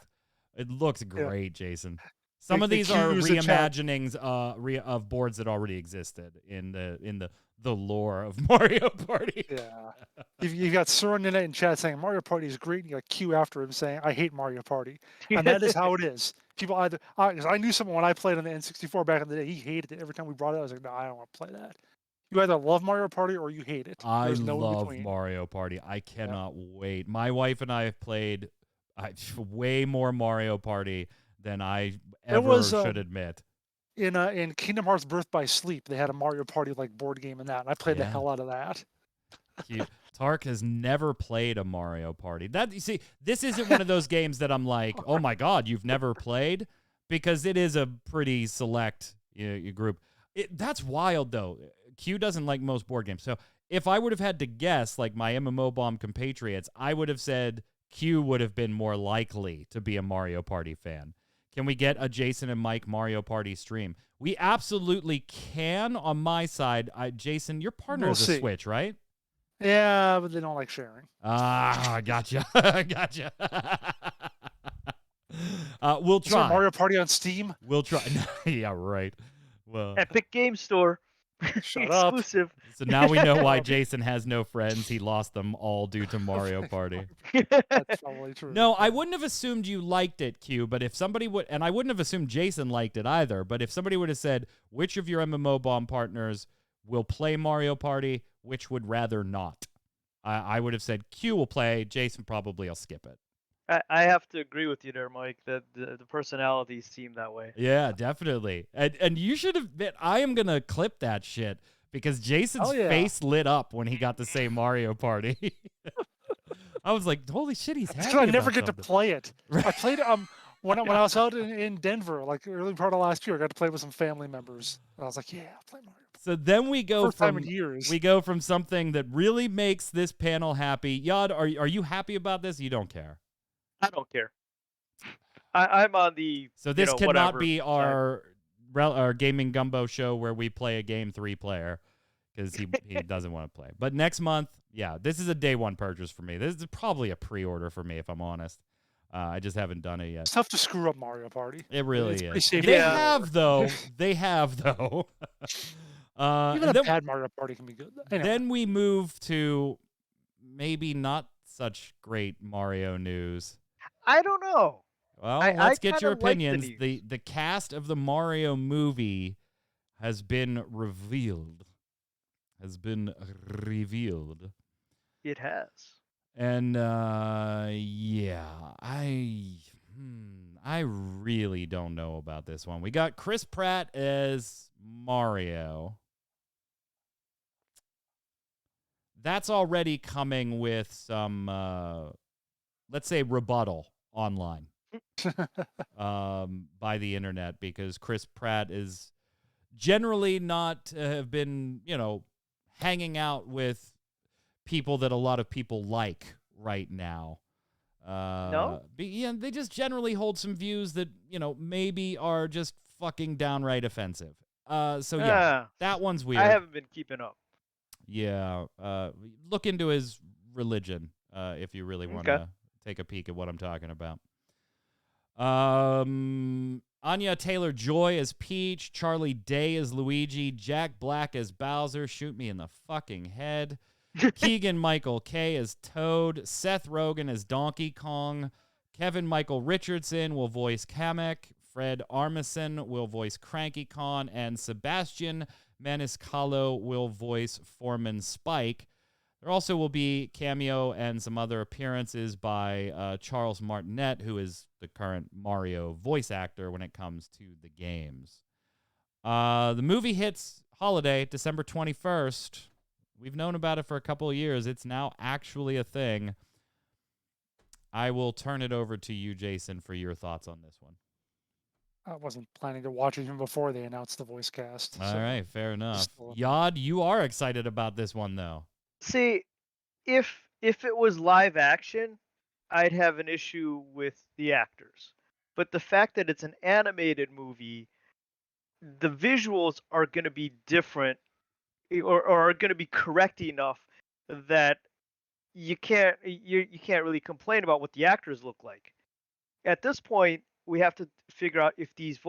It looks great, Jason. Some of these are reimaginings of boards that already existed in the lore of Mario Party. Yeah. You've got Soren in it in chat saying Mario Party is great, and you got Q after him saying, I hate Mario Party. And that is how it is. People either, because I knew someone when I played on the N64 back in the day, he hated it. Every time we brought it, I was like, no, I don't want to play that. You either love Mario Party or you hate it. I There's no in love between. Mario Party. I cannot wait. My wife and I have played way more Mario Party than I ever should admit. In Kingdom Hearts Birth by Sleep, they had a Mario Party like board game in that, and I played the hell out of that. Tark has never played a Mario Party. That you see, this isn't one of those games that I'm like, oh my God, you've never played, because it is a pretty select group. That's wild though. Q doesn't like most board games, so if I would have had to guess, like my MMO bomb compatriots, I would have said Q would have been more likely to be a Mario Party fan. Can we get a Jason and Mike Mario Party stream? We absolutely can on my side. Jason, your partner is a Switch, right? Yeah, but they don't like sharing. Gotcha. Gotcha. We'll try. Mario Party on Steam? We'll try. Yeah, right. Well, Epic Game Store. Shut up. Exclusive. So now we know why Jason has no friends. He lost them all due to Mario Party. That's probably true. No, I wouldn't have assumed you liked it, Q, but if somebody would, and I wouldn't have assumed Jason liked it either, but if somebody would have said, which of your MMO bomb partners will play Mario Party, which would rather not? I would have said Q will play, Jason probably will skip it. I have to agree with you there, Mike, that the personalities seem that way. Yeah, definitely. And you should have been, I am going to clip that shit because Jason's face lit up when he got to say Mario Party. I was like, holy shit, he's happy. I never get something. to play it. I played it when I was out in Denver, like early part of last year. I got to play with some family members. And I was like, yeah, I'll play Mario Party. So then we go First time in years. We go from something that really makes this panel happy. Yod, are you happy about this? You don't care. I don't care. I'm on the. So this cannot whatever be side. our Gaming Gumbo show where we play a game 3 player because he doesn't want to play. But next month, yeah, this is a day one purchase for me. This is probably a pre-order for me if I'm honest. I just haven't done it yet. It's tough to screw up Mario Party. It really is. Safe They have though. They have though. Even a bad Mario Party can be good. Anyway. Then we move to maybe not such great Mario news. I don't know. Well, I let's get your kinda like the opinions. news. The cast of the Mario movie has been revealed. It has. And yeah, I really don't know about this one. We got Chris Pratt as Mario. That's already coming with some, let's say, rebuttal online by the internet because Chris Pratt is generally not have been, hanging out with people that a lot of people like right now. No? Yeah, they just generally hold some views that, maybe are just fucking downright offensive. So yeah, that one's weird. I haven't been keeping up. Yeah, look into his religion if you really want to take a peek at what I'm talking about. Anya Taylor-Joy as Peach, Charlie Day as Luigi, Jack Black as Bowser, shoot me in the fucking head. Keegan-Michael Kay as Toad, Seth Rogen as Donkey Kong, Kevin Michael Richardson will voice Kamek, Fred Armisen will voice Cranky Kong, and Sebastian Maniscalco will voice Foreman Spike. There also will be cameo and some other appearances by Charles Martinet, who is the current Mario voice actor when it comes to the games. The movie hits holiday, December 21st. We've known about it for a couple of years. It's now actually a thing. I will turn it over to you, Jason, for your thoughts on this one. I wasn't planning to watch it even before they announced the voice cast. All right, fair enough. Still- Yod, you are excited about this one, though. See, if it was live action, I'd have an issue with the actors. But the fact that it's an animated movie, the visuals are going to be different or are going to be correct enough that you can't really complain about what the actors look like. At this point, we have to figure out if these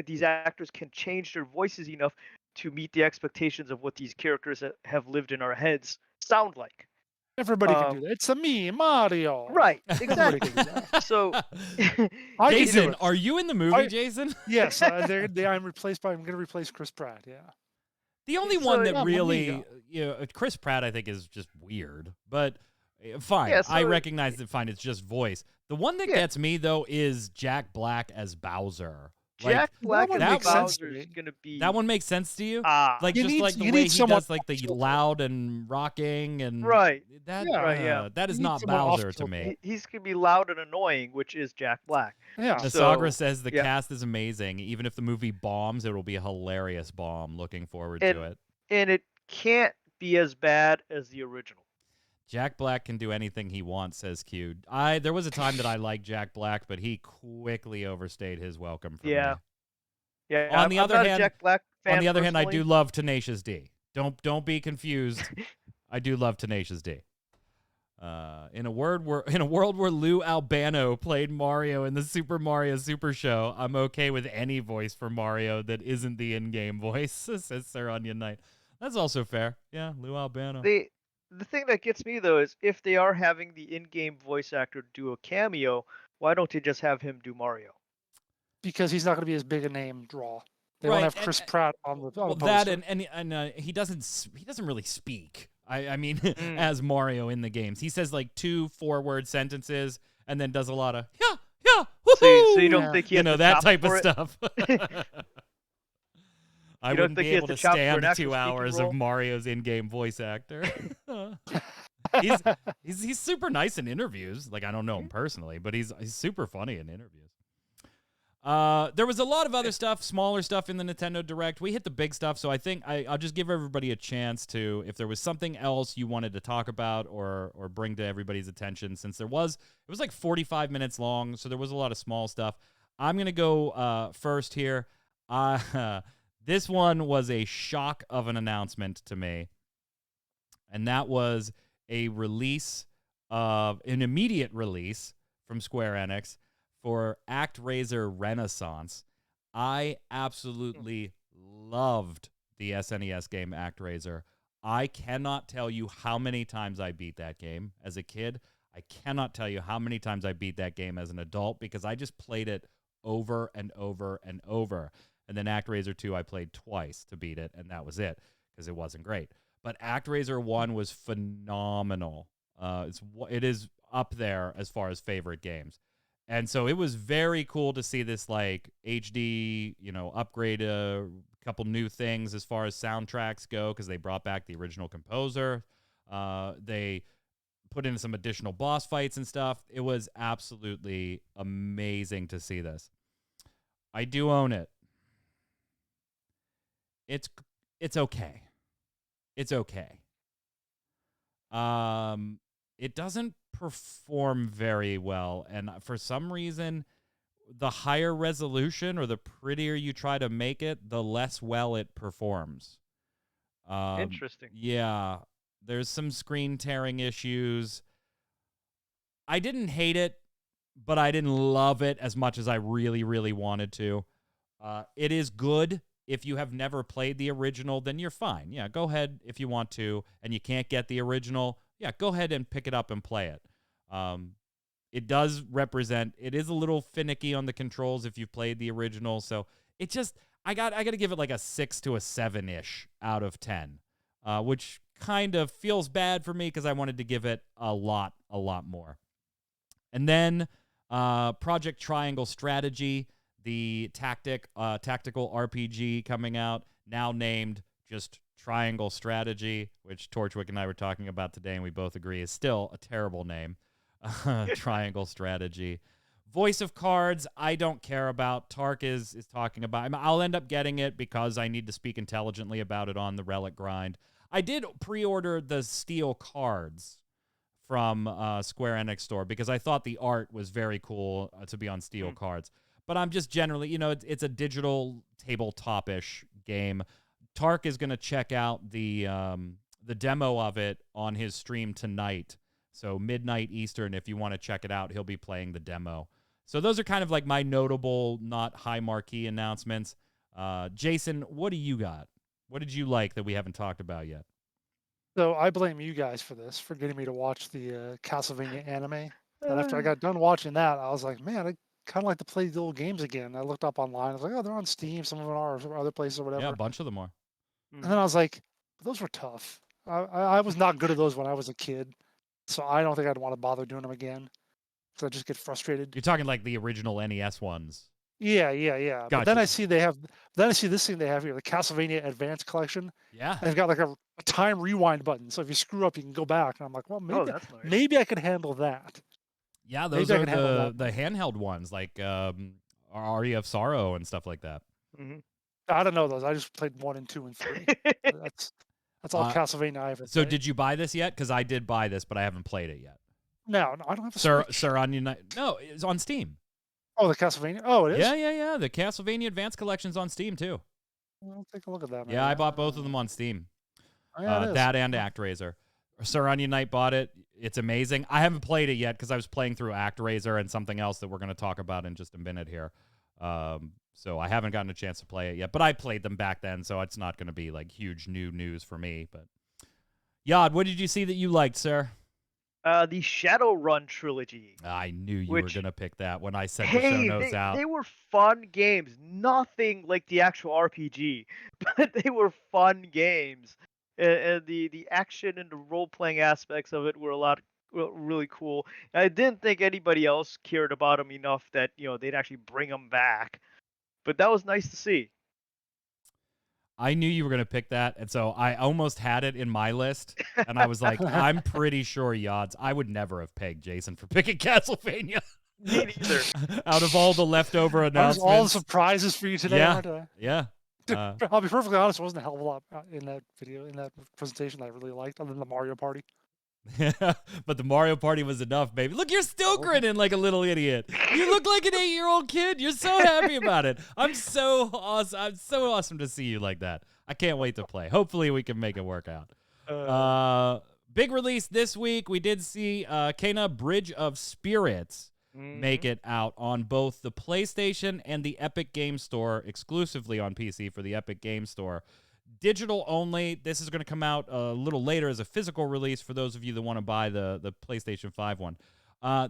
these actors can change their voices enough to meet the expectations of what these characters that have lived in our heads sound like. Everybody can do that. It's a me, Mario. Right, Everybody exactly. can do that. So, I can do Jason, it. are you in the movie, Jason? Yes, I'm going to replace Chris Pratt. Yeah. The only So, one that yeah, really, Chris Pratt, I think, is just weird. But fine, Yeah, so- I recognize that. Fine, it's just voice. The one that gets me though is Jack Black as Bowser. Jack Black one as makes sense to Bowser is me. going to be That one makes sense to you? Like You just need- like the you way need he someone does like the optional to it. loud and rocking and Right. That Yeah. Right, yeah. that is You need not someone Bowser to optional to me. it. he's going to be loud and annoying, which is Jack Black. Yeah. Nasagra So, says the yeah. cast is amazing. Even if the movie bombs, it will be a hilarious bomb. Looking forward And- to it. And it can't be as bad as the original. Jack Black can do anything he wants, says Q. There was a time that I liked Jack Black, but he quickly overstayed his welcome for me. Yeah. Yeah. On the I'm other not hand- a Jack Black fan On the other hand, I do personally. love Tenacious D. Don't be confused. I do love Tenacious D. In a world where Lou Albano played Mario in the Super Mario Super Show, I'm okay with any voice for Mario that isn't the in-game voice, says Sir Onion Knight. That's also fair. Yeah, Lou Albano. The thing that gets me though is if they are having the in-game voice actor do a cameo, why don't they just have him do Mario? Because he's not going to be as big a name draw. They Right, won't have and- Chris Pratt on the Well, poster. that and he doesn't really speak. I mean, as Mario in the games, he says like 2 4-word sentences and then does a lot of yeah, woohoo! So you don't Yeah. think he has the that chops type of for it? stuff. I You don't wouldn't think be he has able the to chops for an stand actual 2 speaking hours role? of Mario's in-game voice actor. He's super nice in interviews. Like I don't know him personally, but he's super funny in interviews. There was a lot of other stuff, smaller stuff in the Nintendo Direct. We hit the big stuff, so I think I'll just give everybody a chance to, if there was something else you wanted to talk about or bring to everybody's attention, since it was like 45 minutes long, so there was a lot of small stuff. I'm gonna go first here. This one was a shock of an announcement to me, and that was an immediate release from Square Enix for ActRaiser Renaissance. I absolutely loved the SNES game ActRaiser. I cannot tell you how many times I beat that game as a kid. I cannot tell you how many times I beat that game as an adult because I just played it over and over and over. And then ActRaiser 2 I played twice to beat it, and that was it because it wasn't great. But ActRaiser 1 was phenomenal. It is up there as far as favorite games. And so it was very cool to see this like HD, upgrade a couple new things as far as soundtracks go because they brought back the original composer. They put in some additional boss fights and stuff. It was absolutely amazing to see this. I do own it. It's okay. It's okay. It doesn't perform very well. And for some reason, the higher resolution or the prettier you try to make it, the less well it performs. Interesting. Yeah, there's some screen tearing issues. I didn't hate it, but I didn't love it as much as I really, really wanted to. It is good. If you have never played the original, then you're fine. Yeah, go ahead if you want to, and you can't get the original. Yeah, go ahead and pick it up and play it. It does represent. It is a little finicky on the controls if you've played the original. So it just, I got to give it like a 6 to a 7-ish out of 10, which kind of feels bad for me because I wanted to give it a lot more. And then Project Triangle Strategy, the tactical RPG coming out, now named just Triangle Strategy, which Torchwick and I were talking about today, and we both agree is still a terrible name. Triangle Strategy. Voice of Cards, I don't care about. Tark is talking about. I'll end up getting it because I need to speak intelligently about it on the Relic Grind. I did pre-order the steel cards from Square Enix store because I thought the art was very cool to be on steel cards. But I'm just generally, it's a digital tabletop-ish game. Tark is going to check out the demo of it on his stream tonight. So midnight Eastern, if you want to check it out, he'll be playing the demo. So those are kind of like my notable, not high marquee announcements. Jason, what do you got? What did you like that we haven't talked about yet? So I blame you guys for this, for getting me to watch the Castlevania anime. And after I got done watching that, I was like, man, I kind of like to play the old games again. I looked up online. I was like, oh, they're on Steam. Some of them are, or other places or whatever. Yeah, a bunch of them are. And then I was like, those were tough. I was not good at those when I was a kid. So I don't think I'd want to bother doing them again. So I just get frustrated. You're talking like the original NES ones. Yeah. Gotcha. But then I see this thing they have here, the Castlevania Advanced Collection. Yeah. And they've got like a time rewind button. So if you screw up, you can go back. And I'm like, well, That's nice. maybe I could handle that. Yeah, those are the handheld ones, like Aria of Sorrow and stuff like that. Mm-hmm. I don't know those. I just played 1 and 2 and 3. That's all Castlevania I ever So played. did you buy this yet? Because I did buy this, but I haven't played it yet. No, I don't have a Switch. Sir on Unite. No, it's on Steam. Oh, the Castlevania? Oh, it is? Yeah. The Castlevania Advanced Collection's on Steam, too. I'll take a look at that. Yeah, I bought both of them on Steam. Oh, yeah, it is. That and ActRaiser. Sir on Unite bought it. It's amazing. I haven't played it yet because I was playing through ActRaiser and something else that we're going to talk about in just a minute here. So I haven't gotten a chance to play it yet, but I played them back then, so it's not going to be like huge new news for me. But Yod, what did you see that you liked, sir? The Shadowrun trilogy. I knew you were going to pick that when I sent the Hey, show notes out. they were fun games. Nothing like the actual RPG, but they were fun games. And the action and the role-playing aspects of it were really cool. And I didn't think anybody else cared about them enough that they'd actually bring them back. But that was nice to see. I knew you were going to pick that, and so I almost had it in my list, and I was like, I'm pretty sure Yods. I would never have pegged Jason for picking Castlevania. Me neither. Out of all the leftover announcements. All the surprises for you today, aren't I? Yeah. I'll be perfectly honest, there wasn't a hell of a lot in that video, in that presentation that I really liked, other than the Mario Party. But the Mario Party was enough, baby. Look, you're still grinning like a little idiot. You look like an 8-year-old kid. You're so happy about it. I'm so awesome. I'm so awesome to see you like that. I can't wait to play. Hopefully we can make it work out. Big release this week. We did see Kena Bridge of Spirits make it out on both the PlayStation and the Epic Game Store, exclusively on PC for the Epic Game Store. Digital only. This is going to come out a little later as a physical release for those of you that want to buy the PlayStation 5 one.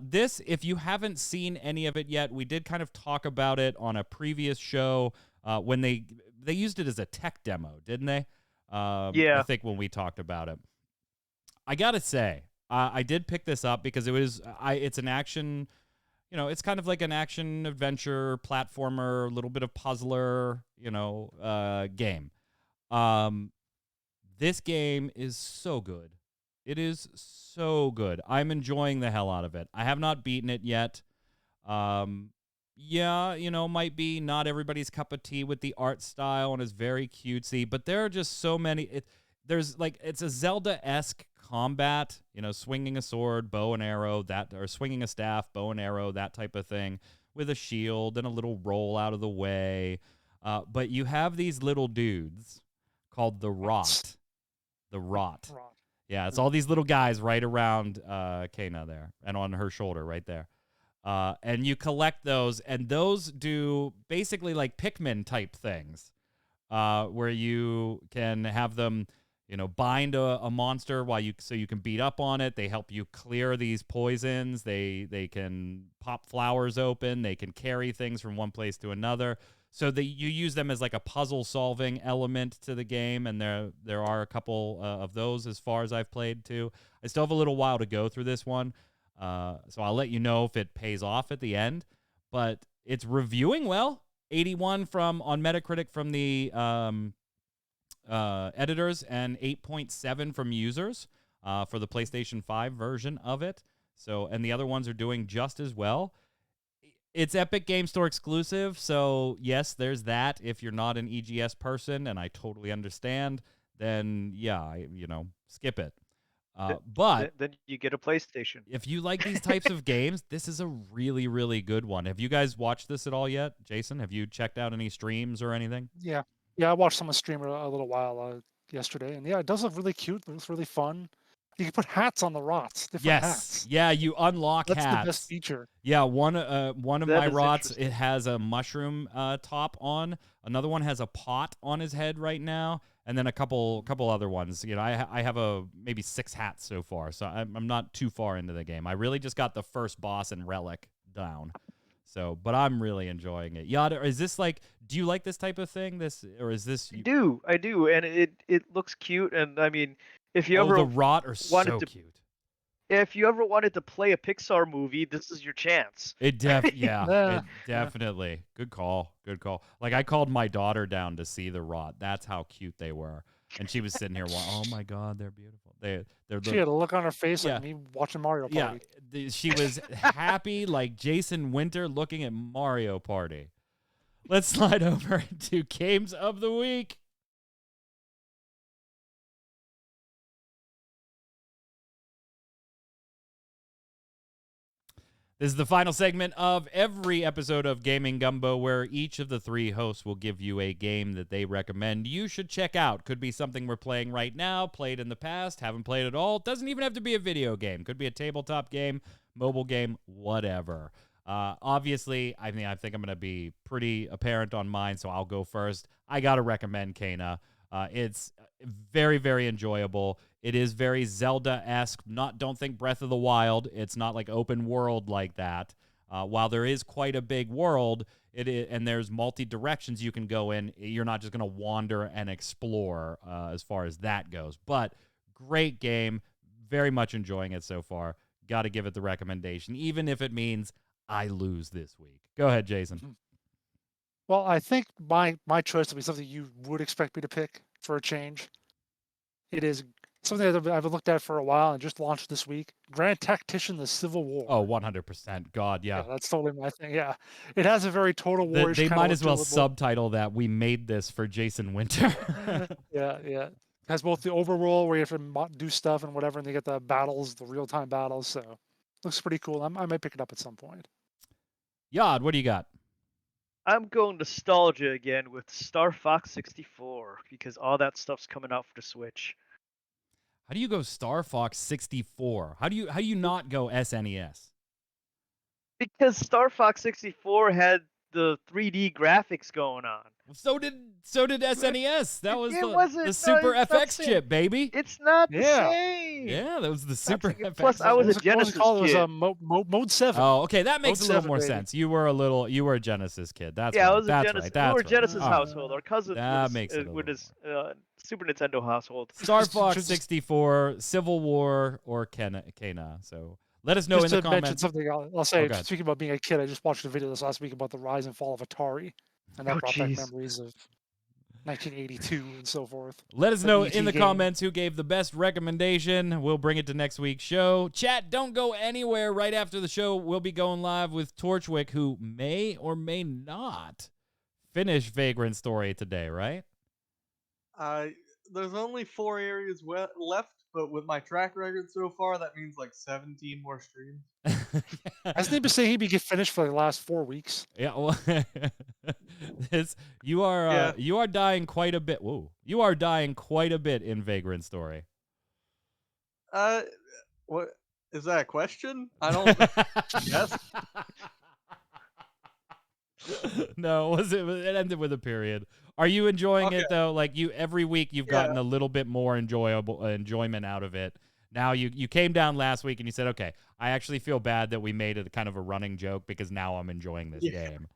This, if you haven't seen any of it yet, we did kind of talk about it on a previous show when they used it as a tech demo, didn't they? Yeah. I think when we talked about it. I got to say, I did pick this up because it's an action, it's kind of like an action adventure platformer, a little bit of puzzler, game. This game is so good. It is so good. I'm enjoying the hell out of it. I have not beaten it yet. Might be not everybody's cup of tea with the art style and is very cutesy, but there are just so many. It's a Zelda-esque combat, swinging a sword, bow and arrow, or swinging a staff, bow and arrow, that type of thing, with a shield and a little roll out of the way. But you have these little dudes called the Rot. The Rot. Yeah, it's all these little guys right around Kana there and on her shoulder right there. And you collect those, and those do basically like Pikmin type things, where you can have them, bind a monster so you can beat up on it. They help you clear these poisons. They can pop flowers open. They can carry things from one place to another. So you use them as like a puzzle solving element to the game, and there are a couple of those as far as I've played too. I still have a little while to go through this one, so I'll let you know if it pays off at the end. But it's reviewing well. 81 on Metacritic from the editors, and 8.7 from users for the PlayStation 5 version of it. So, and the other ones are doing just as well. It's Epic Game Store exclusive, so yes, there's that. If you're not an EGS person, and I totally understand, then yeah, skip it. But then you get a PlayStation. If you like these types of games, this is a really, really good one. Have you guys watched this at all yet, Jason? Have you checked out any streams or anything? Yeah, I watched someone stream a little while yesterday, and yeah, it does look really cute. It looks really fun. You can put hats on the Rots, different hats. Yeah, you unlock That's hats. the best feature. Yeah, one of my Rots, interesting. it has a mushroom top on. Another one has a pot on his head right now, and then a couple other ones. I have maybe 6 hats so far, so I'm not too far into the game. I really just got the first boss and relic down. So, but I'm really enjoying it. Yada, is this do you like this type of thing? Or is this? I do, and it looks cute. And I mean, if you ever the Rot are so cute. If you ever wanted to play a Pixar movie, this is your chance. It definitely. Good call. Like, I called my daughter down to see the Rot. That's how cute they were. And she was sitting here oh my God, they're beautiful. She had a look on her face like me watching Mario Party. Yeah, she was happy like Jason Winter looking at Mario Party. Let's slide over to Games of the Week. This is the final segment of every episode of Gaming Gumbo, where each of the 3 hosts will give you a game that they recommend you should check out. Could be something we're playing right now, played in the past, haven't played at all. Doesn't even have to be a video game. Could be a tabletop game, mobile game, whatever. Obviously, I think I'm going to be pretty apparent on mine, so I'll go first. I got to recommend Kana. It's very, very enjoyable. It is very Zelda-esque. Don't think Breath of the Wild. It's not like open world like that. While there is quite a big world, and there's multi-directions you can go in, you're not just going to wander and explore as far as that goes. But great game. Very much enjoying it so far. Got to give it the recommendation, even if it means I lose this week. Go ahead, Jason. Well, I think my choice will be something you would expect me to pick for a change. It is something that I've looked at for a while and just launched this week. Grand Tactician: The Civil War. Oh, 100%. God, yeah. That's totally my thing. Yeah, it has a very Total War. They might as well subtitle that "We made this for Jason Winter." Yeah. It has both the overworld where you have to do stuff and whatever, and they get the battles, the real-time battles. So looks pretty cool. I might pick it up at some point. Yod, what do you got? I'm going nostalgia again with Star Fox 64 because all that stuff's coming out for the Switch. How do you go Star Fox 64? How do you not go SNES? Because Star Fox 64 had the 3D graphics going on. So did SNES. That was the Super it's FX chip, baby. It's not the same. Yeah, that was the Super FX. Plus, I was a Genesis kid. It was mode 7. Oh, okay, that makes Mode a little 7, more baby. sense. You were a Genesis kid. That's yeah, right. I was That's a Genesis. right. That's we were right. Genesis household. Our cousin with his Super Nintendo household. Star Fox 64, Civil War, or Kana. So let us know just in the to mention comments. something, I'll say, Okay. speaking about being a kid, I just watched a video this last week about the rise and fall of Atari, and that brought back memories of 1982 and so forth. Let us know in the game. comments who gave the best recommendation. We'll bring it to next week's show. Chat, don't go anywhere. Right after the show, we'll be going live with Torchwick, who may or may not finish Vagrant Story today, right? There's only 4 areas left. but with my track record so far, that means like 17 more streams. Hasn't he been saying he'd be finished for the last 4 weeks? Yeah, well, you are dying quite a bit. Whoa, you are dying quite a bit in Vagrant Story. What is that a question? I don't. Yes. No, it ended with a period. Are you enjoying it though? Like every week you've gotten a little bit more enjoyment out of it. Now you came down last week and you said, okay, I actually feel bad that we made it kind of a running joke because now I'm enjoying this game.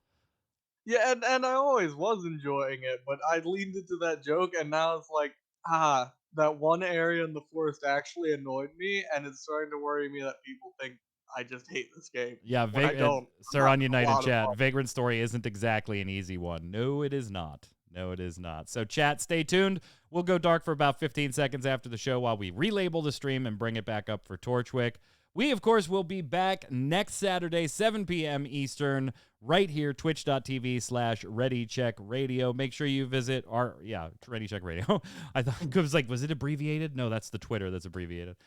Yeah, and I always was enjoying it, but I leaned into that joke, and now it's like, that one area in the forest actually annoyed me, and it's starting to worry me that people think I just hate this game. Yeah, when I don't. Sir on United Chat, Vagrant Story isn't exactly an easy one. No, it is not. No, it is not. So, chat, stay tuned. We'll go dark for about 15 seconds after the show while we relabel the stream and bring it back up for Torchwick. We, of course, will be back next Saturday, 7 p.m. Eastern, right here, twitch.tv/ReadyCheckRadio. Make sure you visit Ready Check Radio. I thought it was like, was it abbreviated? No, that's the Twitter that's abbreviated.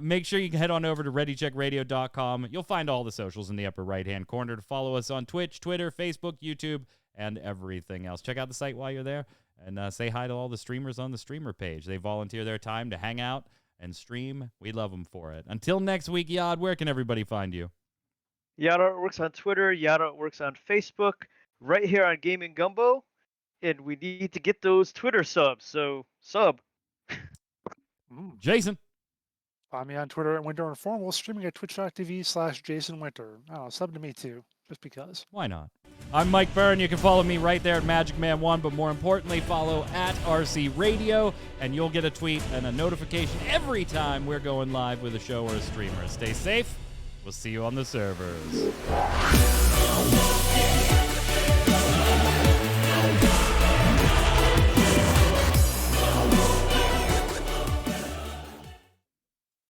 Make sure you can head on over to ReadyCheckRadio.com. You'll find all the socials in the upper right-hand corner to follow us on Twitch, Twitter, Facebook, YouTube, and everything else. Check out the site while you're there, and say hi to all the streamers on the streamer page. They volunteer their time to hang out and stream. We love them for it. Until next week, Yad, where can everybody find you? Yada works on Twitter. Yada works on Facebook. Right here on Gaming Gumbo, and we need to get those Twitter subs. So sub. Jason. Find me on Twitter at Winter Informal, streaming at twitch.tv/JasonWinter. Oh, sub to me too, just because. Why not? I'm Mike Byrne. You can follow me right there at MagicMan1, but more importantly, follow at RC Radio, and you'll get a tweet and a notification every time we're going live with a show or a streamer. Stay safe. We'll see you on the servers.